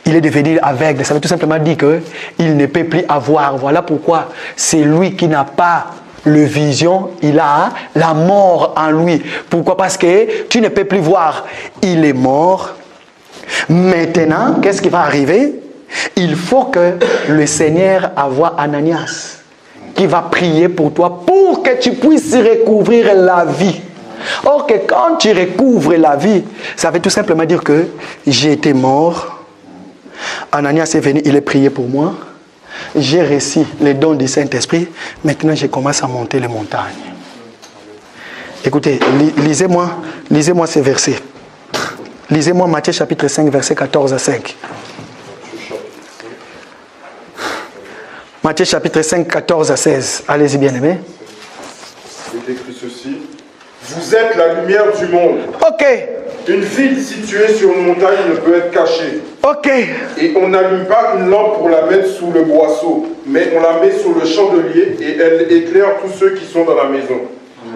Speaker 2: Il est devenu aveugle. Ça veut tout simplement dire qu'il ne peut plus avoir. Voilà pourquoi c'est lui qui n'a pas le vision, il a la mort en lui. Pourquoi? Parce que tu ne peux plus voir. Il est mort. Maintenant, qu'est-ce qui va arriver? Il faut que le Seigneur envoie Ananias qui va prier pour toi pour que tu puisses recouvrir la vie. Or que quand tu recouvres la vie, ça veut tout simplement dire que j'ai été mort. Ananias est venu, il est prié pour moi. J'ai reçu les dons du Saint-Esprit. Maintenant, je commence à monter les montagnes. Écoutez, lisez-moi ces versets. Lisez-moi Matthieu chapitre 5, versets 14 à 5. Matthieu chapitre 5, 14 à 16. Allez-y, bien-aimés.
Speaker 3: Il est écrit ceci. Vous êtes la lumière du monde.
Speaker 2: Ok.
Speaker 3: Une ville située sur une montagne ne peut être cachée.
Speaker 2: Ok.
Speaker 3: Et on n'allume pas une lampe pour la mettre sous le boisseau, mais on la met sur le chandelier et elle éclaire tous ceux qui sont dans la maison.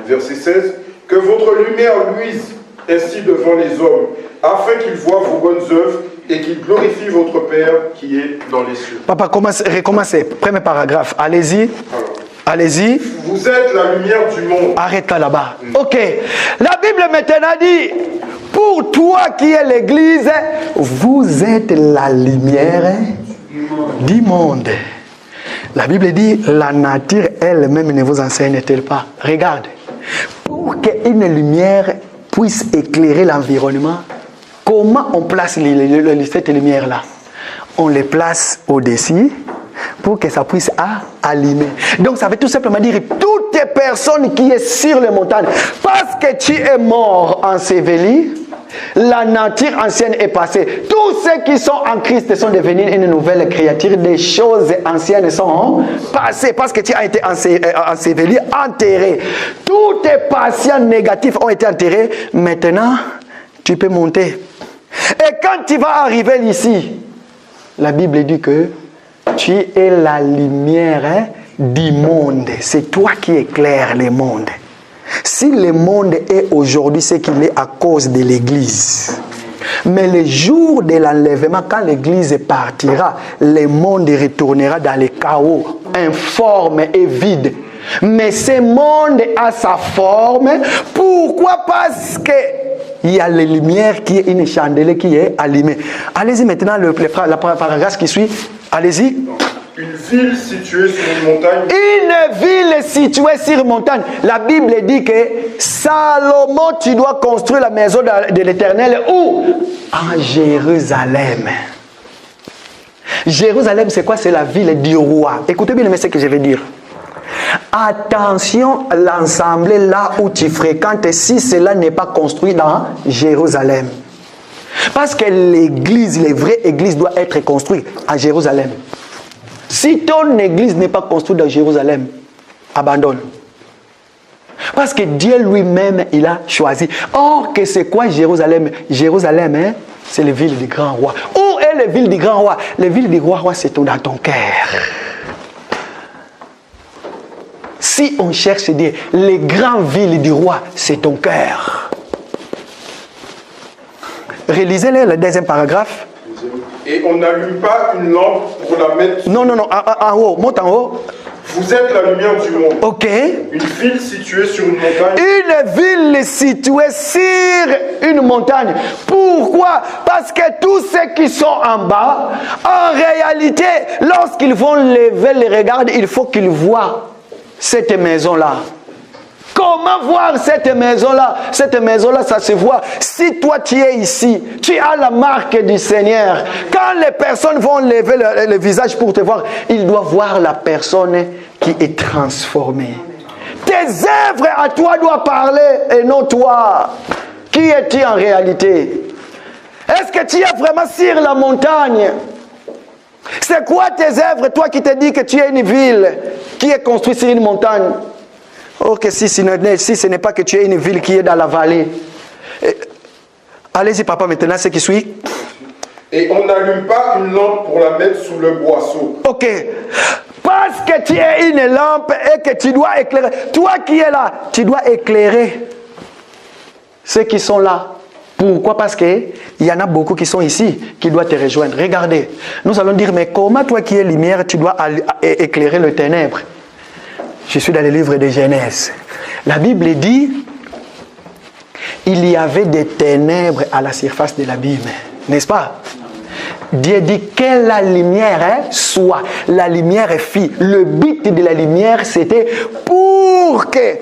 Speaker 3: Verset 16. Que votre lumière luise ainsi devant les hommes, afin qu'ils voient vos bonnes œuvres et qu'ils glorifient votre Père qui est dans les cieux.
Speaker 2: Papa, recommencez. Premier paragraphe. Allez-y. Allez-y.
Speaker 3: Vous êtes la lumière du monde.
Speaker 2: Arrête là-bas. Ok. La Bible maintenant dit, pour toi qui es l'Église, vous êtes la lumière du monde. La Bible dit, la nature elle-même ne vous enseigne-t-elle pas? Regarde. Pour qu'une lumière puisse éclairer l'environnement, comment on place cette lumière-là? On les place au-dessus pour que ça puisse allumer. Donc ça veut tout simplement dire toutes les personnes qui sont sur les montagnes, parce que tu es mort enseveli, la nature ancienne est passée. Tous ceux qui sont en Christ sont devenus une nouvelle créature. Des choses anciennes sont passées parce que tu as été enseveli, enterré. Tous tes patients négatifs ont été enterrés. Maintenant, tu peux monter. Et quand tu vas arriver ici, la Bible dit que tu es la lumière du monde. C'est toi qui éclaires le monde. Si le monde est aujourd'hui ce qu'il est à cause de l'Église, mais le jour de l'enlèvement, quand l'Église partira, le monde retournera dans le chaos, informe et vide. Mais ce monde a sa forme. Pourquoi? Parce que il y a la lumière qui est une chandelle qui est allumée. Allez-y maintenant, la paragraphe qui suit. Allez-y.
Speaker 3: Une ville située sur une montagne.
Speaker 2: Une ville située sur une montagne. La Bible dit que Salomon, tu dois construire la maison de l'Éternel où? En Jérusalem. Jérusalem, c'est quoi? C'est la ville du roi. Écoutez bien ce que je vais dire. Attention à l'ensemble là où tu fréquentes si cela n'est pas construit dans Jérusalem. Parce que l'église, les vraies églises doivent être construites à Jérusalem. Si ton église n'est pas construite dans Jérusalem, abandonne. Parce que Dieu lui-même, il a choisi. Or, que c'est quoi Jérusalem? Jérusalem, hein, c'est la ville du grand roi. Où est la ville du grand roi? La ville du grand roi, c'est dans ton cœur. Si on cherche à dire, les grandes villes du roi, c'est ton cœur. Relisez-le, le deuxième paragraphe.
Speaker 3: Et on n'allume pas une lampe pour la mettre...
Speaker 2: Non, en haut, monte en haut.
Speaker 3: Vous êtes la lumière du monde.
Speaker 2: Ok.
Speaker 3: Une ville située sur une montagne.
Speaker 2: Une ville située sur une montagne. Pourquoi? Parce que tous ceux qui sont en bas, en réalité, lorsqu'ils vont lever les regards, il faut qu'ils voient cette maison-là. Comment voir cette maison-là? Cette maison-là, ça se voit. Si toi tu es ici, tu as la marque du Seigneur. Quand les personnes vont lever le visage pour te voir, ils doivent voir la personne qui est transformée. Tes œuvres à toi doivent parler et non toi. Qui es-tu en réalité? Est-ce que tu es vraiment sur la montagne? C'est quoi tes œuvres, toi qui te dis que tu es une ville qui est construite sur une montagne? Ok, si ce n'est pas que tu es une ville qui est dans la vallée. Allez-y, papa, maintenant, ce qui suit.
Speaker 3: Et on n'allume pas une lampe pour la mettre sous le boisseau.
Speaker 2: Ok. Parce que tu es une lampe et que tu dois éclairer. Toi qui es là, tu dois éclairer ceux qui sont là. Pourquoi? Parce qu'il y en a beaucoup qui sont ici, qui doivent te rejoindre. Regardez, nous allons dire, mais comment toi qui es lumière, tu dois éclairer le ténèbre? Je suis dans le livre de Genèse. La Bible dit, il y avait des ténèbres à la surface de l'abîme. N'est-ce pas? Dieu dit que la lumière soit. La lumière fit. Le but de la lumière, c'était pour que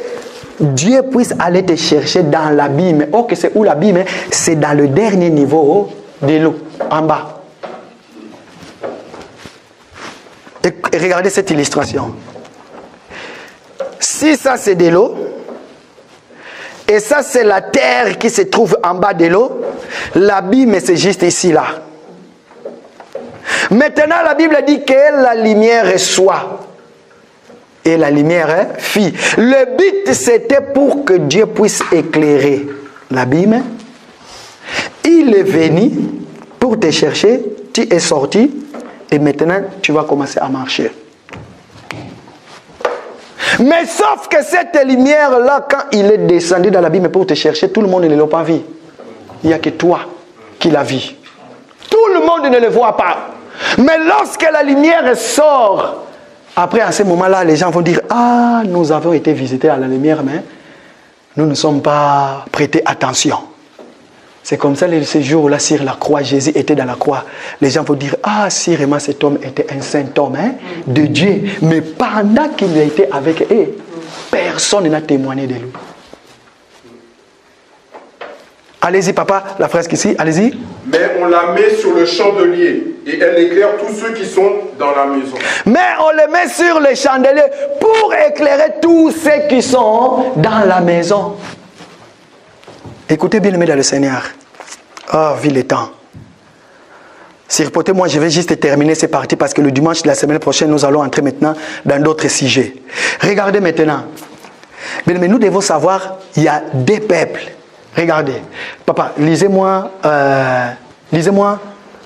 Speaker 2: Dieu puisse aller te chercher dans l'abîme. Oh, que c'est où l'abîme? C'est dans le dernier niveau de l'eau, en bas. Et regardez cette illustration. Si ça c'est de l'eau, et ça c'est la terre qui se trouve en bas de l'eau, l'abîme c'est juste ici là. Maintenant la Bible dit que la lumière soit. Et la lumière fit. Le but c'était pour que Dieu puisse éclairer l'abîme. Il est venu pour te chercher, tu es sorti et maintenant tu vas commencer à marcher. Mais sauf que cette lumière-là, quand il est descendu dans l'abîme pour te chercher, tout le monde ne l'a pas vu. Il n'y a que toi qui l'as vu. Tout le monde ne le voit pas. Mais lorsque la lumière sort, après à ce moment-là, les gens vont dire, ah, nous avons été visités à la lumière, mais nous ne sommes pas prêtés attention. C'est comme ça, ce jour-là, sur la croix, Jésus était dans la croix. Les gens vont dire, ah, si vraiment cet homme était un saint homme de Dieu. Mais pendant qu'il était avec eux, personne n'a témoigné de lui. Allez-y, papa, la fresque ici, allez-y.
Speaker 3: Mais on la met sur le chandelier et elle éclaire tous ceux qui sont dans la maison.
Speaker 2: Mais on le met sur le chandelier pour éclairer tous ceux qui sont dans la maison. Écoutez bien, aimés dans le Seigneur. Oh, vu le temps. Moi, je vais juste terminer ces parties parce que le dimanche de la semaine prochaine, nous allons entrer maintenant dans d'autres sujets. Regardez maintenant. Mais nous devons savoir, il y a des peuples. Regardez. Papa, lisez-moi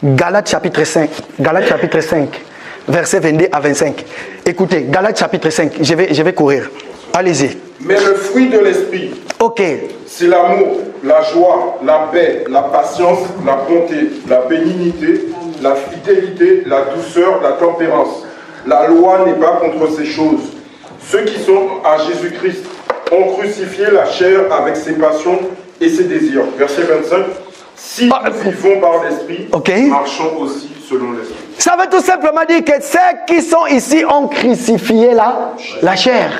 Speaker 2: Galates chapitre 5. Galates chapitre 5, versets 22 à 25. Écoutez, Galates chapitre 5, je vais courir. Allez-y.
Speaker 3: Mais le fruit de l'esprit,
Speaker 2: ok,
Speaker 3: c'est l'amour, la joie, la paix, la patience, la bonté, la bénignité, la fidélité, la douceur, la tempérance. La loi n'est pas contre ces choses. Ceux qui sont à Jésus-Christ ont crucifié la chair avec ses passions et ses désirs. Verset 25. Si nous vivons par l'esprit, marchons aussi selon l'esprit.
Speaker 2: Ça veut tout simplement dire que ceux qui sont ici ont crucifié la chair.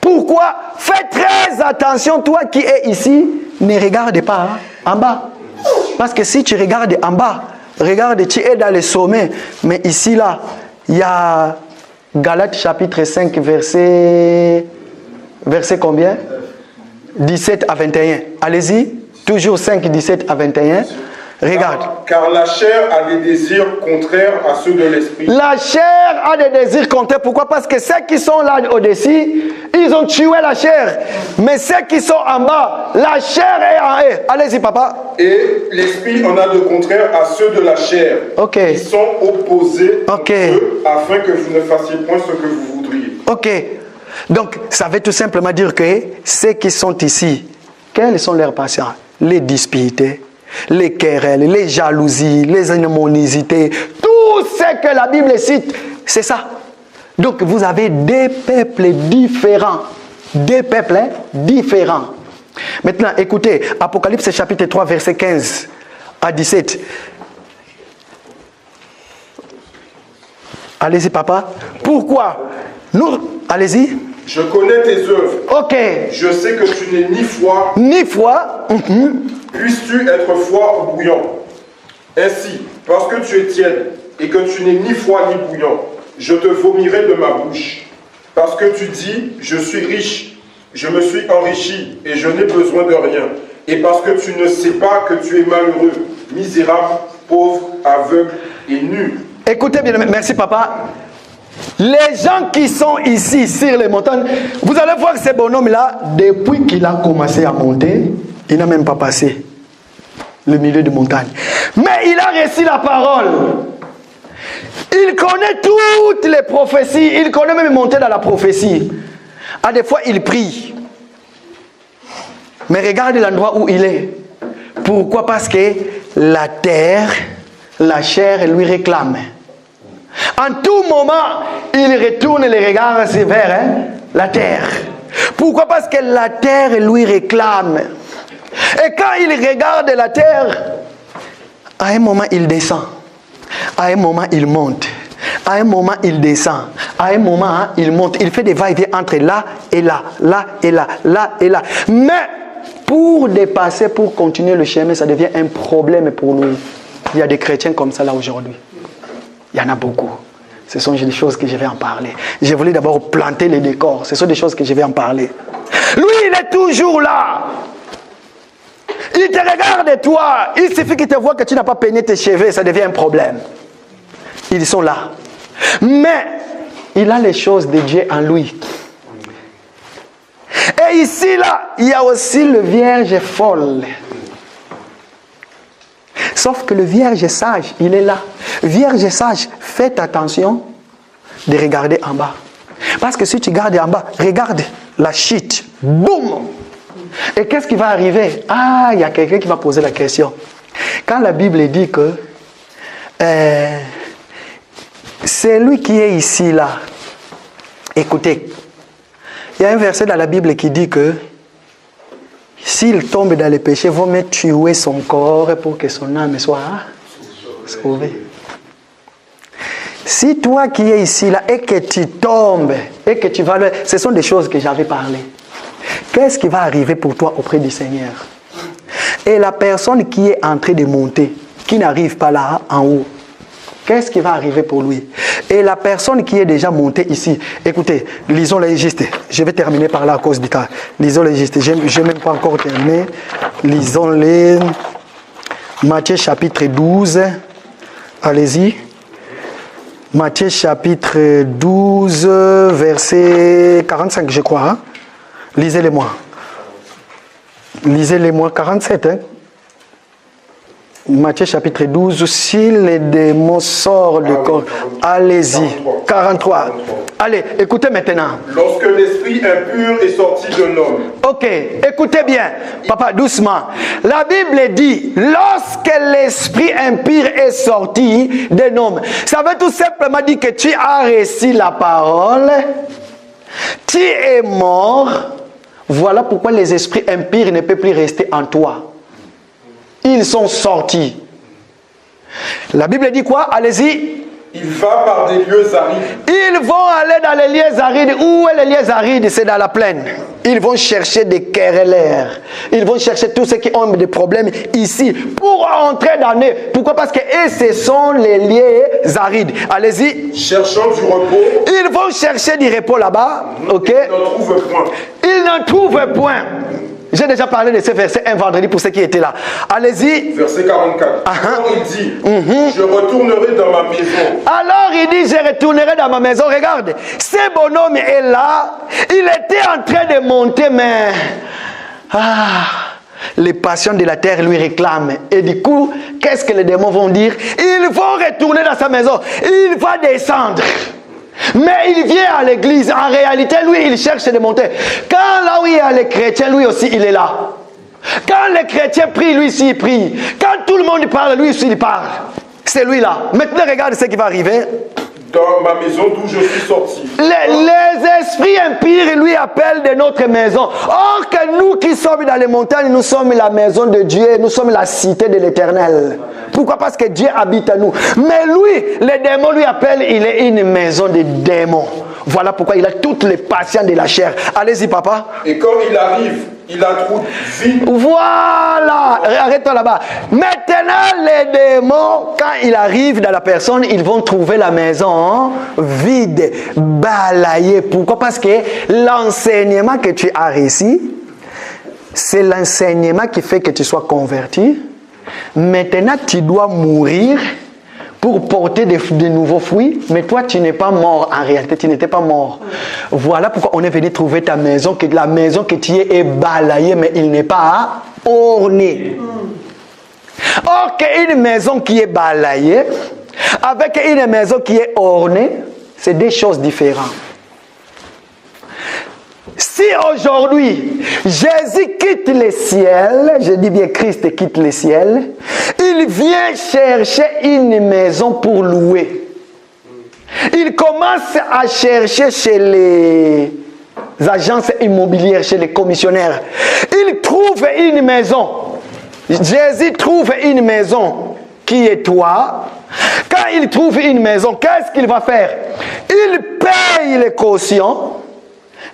Speaker 2: Pourquoi? Fais très attention, toi qui es ici, ne regarde pas en bas. Parce que si tu regardes en bas, regarde, tu es dans le sommet, mais ici là, il y a Galates chapitre 5, verset combien? 17 à 21. Allez-y. Toujours 5, 17 à 21. Regarde.
Speaker 3: Car la chair a des désirs contraires à ceux de l'esprit.
Speaker 2: La chair a des désirs contraires. Pourquoi? Parce que ceux qui sont là au-dessus, ils ont tué la chair. Mais ceux qui sont en bas, la chair est en eux. Allez-y, papa.
Speaker 3: Et l'esprit en a de contraire à ceux de la chair.
Speaker 2: Ok.
Speaker 3: Qui sont opposés
Speaker 2: Ok.
Speaker 3: entre eux, afin que vous ne fassiez point ce que vous voudriez.
Speaker 2: Ok. Donc, ça veut tout simplement dire que ceux qui sont ici, quelles sont leurs passions? Les disputes, les querelles, les jalousies, les animosités, tout ce que la Bible cite, c'est ça. Donc vous avez des peuples différents. Des peuples différents. Maintenant, écoutez, Apocalypse chapitre 3, verset 15 à 17. Allez-y, papa. Pourquoi? Nous, allez-y.
Speaker 3: Je connais tes œuvres.
Speaker 2: Ok.
Speaker 3: Je sais que tu n'es ni froid,
Speaker 2: Ni foi.
Speaker 3: puisses-tu être froid ou bouillant. Ainsi, parce que tu es tiède et que tu n'es ni froid ni bouillant, je te vomirai de ma bouche. Parce que tu dis, je suis riche, je me suis enrichi et je n'ai besoin de rien. Et parce que tu ne sais pas que tu es malheureux, misérable, pauvre, aveugle et nu.
Speaker 2: Écoutez bien, merci papa. Les gens qui sont ici sur les montagnes, vous allez voir ce bonhomme-là, depuis qu'il a commencé à monter, il n'a même pas passé le milieu de montagne. Mais il a reçu la parole. Il connaît toutes les prophéties, il connaît même monter dans la prophétie. À des fois, il prie. Mais regardez l'endroit où il est. Pourquoi? Parce que la terre, la chair lui réclame. En tout moment, il retourne les regards vers la terre. Pourquoi? Parce que la terre lui réclame. Et quand il regarde la terre, à un moment il descend. À un moment il monte. À un moment il descend. À un moment il monte. Il fait des va-et-vient entre là et là, là et là, là et là. Mais pour dépasser, pour continuer le chemin, ça devient un problème pour lui. Il y a des chrétiens comme ça là aujourd'hui. Il y en a beaucoup. Ce sont des choses que je vais en parler. Je voulais d'abord planter les décors. Ce sont des choses que je vais en parler. Lui, il est toujours là. Il te regarde toi. Il suffit qu'il te voit que tu n'as pas peigné tes cheveux. Ça devient un problème. Ils sont là. Mais il a les choses de Dieu en lui. Et ici, là, il y a aussi le vierge folle. Sauf que le vierge sage, il est là. Vierge sage, faites attention de regarder en bas. Parce que si tu regardes en bas, regarde la chute. Boum! Et qu'est-ce qui va arriver? Ah, il y a quelqu'un qui va poser la question. Quand la Bible dit que c'est lui qui est ici, là. Écoutez, il y a un verset dans la Bible qui dit que s'il tombe dans le péché, il vaut mieux tuer son corps pour que son âme soit sauvée. Si toi qui es ici là et que tu tombes et que tu vas le... Ce sont des choses que j'avais parlé. Qu'est-ce qui va arriver pour toi auprès du Seigneur? Et la personne qui est en train de monter, qui n'arrive pas là en haut, qu'est-ce qui va arriver pour lui? Et la personne qui est déjà montée ici, écoutez, lisons les gestes. Je vais terminer par là à cause du cas. Lisons les gestes. Je n'ai même pas encore terminé. Lisons les Matthieu chapitre 12. Allez-y. Matthieu chapitre 12, verset 45, je crois. Hein? Lisez-les-moi. Lisez-les-moi, 47. Hein? Matthieu chapitre 12, si les démons sortent du corps, allez-y. 43. Allez, écoutez maintenant.
Speaker 3: Lorsque l'esprit impur est sorti de l'homme.
Speaker 2: Ok, écoutez bien, papa, doucement. La Bible dit, lorsque l'esprit impur est sorti d'un homme, ça veut tout simplement dire que tu as reçu la parole, tu es mort. Voilà pourquoi les esprits impurs ne peuvent plus rester en toi. Ils sont sortis. La Bible dit quoi? Allez-y.
Speaker 3: Il va par des lieux arides.
Speaker 2: Ils vont aller dans les lieux arides. Où est les lieux arides? C'est dans la plaine. Ils vont chercher des querelleurs. Ils vont chercher tous ceux qui ont des problèmes ici pour entrer dans eux. Pourquoi? Parce que eux, ce sont les lieux arides. Allez-y.
Speaker 3: Cherchant du repos.
Speaker 2: Ils vont chercher du repos là-bas. Ok.
Speaker 3: Ils n'en trouvent point.
Speaker 2: Ils n'en trouvent point. J'ai déjà parlé de ce verset un vendredi pour ceux qui étaient là. Allez-y.
Speaker 3: Verset 44. Alors il dit, je retournerai dans ma maison.
Speaker 2: Alors il dit, je retournerai dans ma maison. Regarde, ce bonhomme est là. Il était en train de monter, mais les passions de la terre lui réclament. Et du coup, qu'est-ce que les démons vont dire? Ils vont retourner dans sa maison. Il va descendre. Mais il vient à l'église. En réalité, lui, il cherche de monter. Quand là où il y a les chrétiens, lui aussi, il est là. Quand les chrétiens prient, lui aussi, il prie. Quand tout le monde parle, lui aussi, il parle. C'est lui là. Maintenant, regarde ce qui va arriver.
Speaker 3: Dans ma maison d'où je suis sorti.
Speaker 2: Les esprits impurs lui appellent de notre maison. Or que nous qui sommes dans les montagnes, nous sommes la maison de Dieu. Nous sommes la cité de l'Éternel. Pourquoi? Parce que Dieu habite à nous. Mais lui, les démons lui appellent, il est une maison de démons. Voilà pourquoi il a toutes les passions de la chair. Allez-y, papa.
Speaker 3: Et quand il arrive, il a trop vide.
Speaker 2: Voilà. Arrête-toi là-bas. Maintenant, les démons, quand ils arrivent dans la personne, ils vont trouver la maison vide, balayée. Pourquoi? Parce que l'enseignement que tu as réussi, c'est l'enseignement qui fait que tu sois converti. Maintenant, tu dois mourir pour porter de nouveaux fruits, mais toi, tu n'es pas mort en réalité, tu n'étais pas mort. Voilà pourquoi on est venu trouver ta maison, que la maison que tu es balayée, mais il n'est pas orné. Or, qu'une maison qui est balayée, avec une maison qui est ornée, c'est deux choses différentes. Si aujourd'hui, Jésus quitte le ciel, je dis bien Christ quitte le ciel, il vient chercher une maison pour louer. Il commence à chercher chez les agences immobilières, chez les commissionnaires. Il trouve une maison. Jésus trouve une maison qui est toi. Quand il trouve une maison, qu'est-ce qu'il va faire? Il paye les cautions.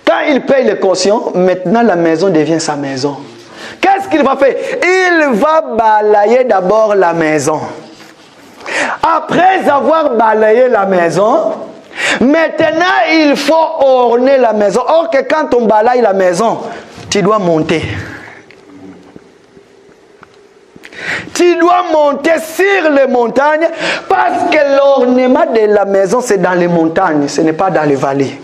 Speaker 2: Quand il paye les cautions, maintenant la maison devient sa maison. Qu'est-ce qu'il va faire? Il va balayer d'abord la maison. Après avoir balayé la maison, maintenant il faut orner la maison. Or que quand on balaye la maison, tu dois monter. Tu dois monter sur les montagnes parce que l'ornement de la maison c'est dans les montagnes, ce n'est pas dans les vallées.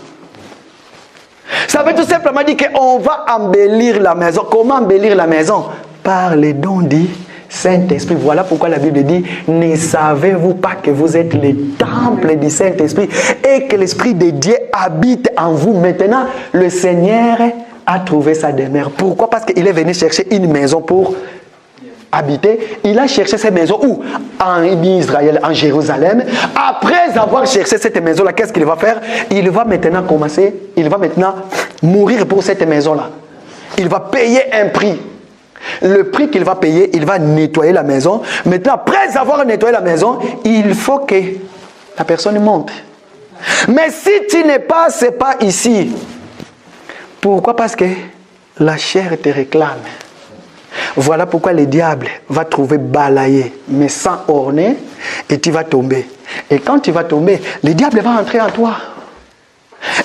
Speaker 2: Ça veut tout simplement dire qu'on va embellir la maison. Comment embellir la maison? Par les dons du Saint-Esprit. Voilà pourquoi la Bible dit, ne savez-vous pas que vous êtes le temple du Saint-Esprit et que l'Esprit de Dieu habite en vous? Maintenant, le Seigneur a trouvé sa demeure. Pourquoi? Parce qu'il est venu chercher une maison pour habiter. Il a cherché cette maison où? En Israël, en Jérusalem. Après avoir cherché cette maison-là, qu'est-ce qu'il va faire? Il va maintenant commencer, il va maintenant mourir pour cette maison-là. Il va payer un prix. Le prix qu'il va payer, il va nettoyer la maison. Maintenant, après avoir nettoyé la maison, il faut que la personne monte. Mais si tu n'es pas, c'est pas ici. Pourquoi? Parce que la chair te réclame. Voilà pourquoi le diable va trouver balayé, mais sans orner, et tu vas tomber. Et quand tu vas tomber, le diable va entrer en toi.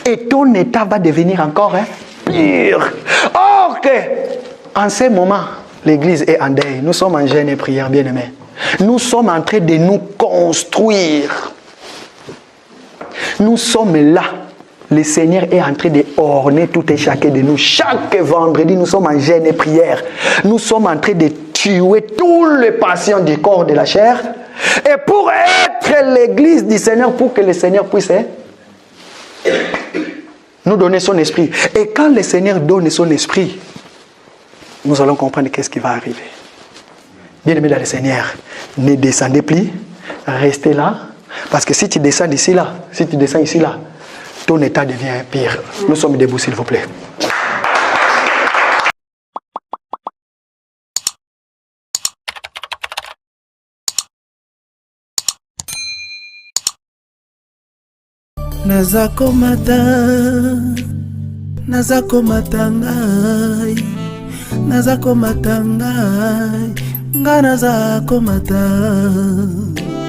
Speaker 2: Et ton état va devenir encore pire. Or que, en ce moment, l'église est en deuil. Nous sommes en jeûne et prière, bien-aimés. Nous sommes en train de nous construire. Nous sommes là. Le Seigneur est en train d'orner tout et chacun de nous. Chaque vendredi, nous sommes en jeûne et prière. Nous sommes en train de tuer tous les passions du corps de la chair. Et pour être l'église du Seigneur, pour que le Seigneur puisse nous donner son esprit. Et quand le Seigneur donne son esprit, nous allons comprendre qu'est-ce qui va arriver. Bien-aimés dans le Seigneur, ne descendez plus, restez là. Parce que si tu descends d'ici là, si tu descends ici là, ton état devient pire. Nous sommes debout, s'il vous plaît.
Speaker 4: Nazakomata nazako matangai, nazako matangai, nga nazako matangai.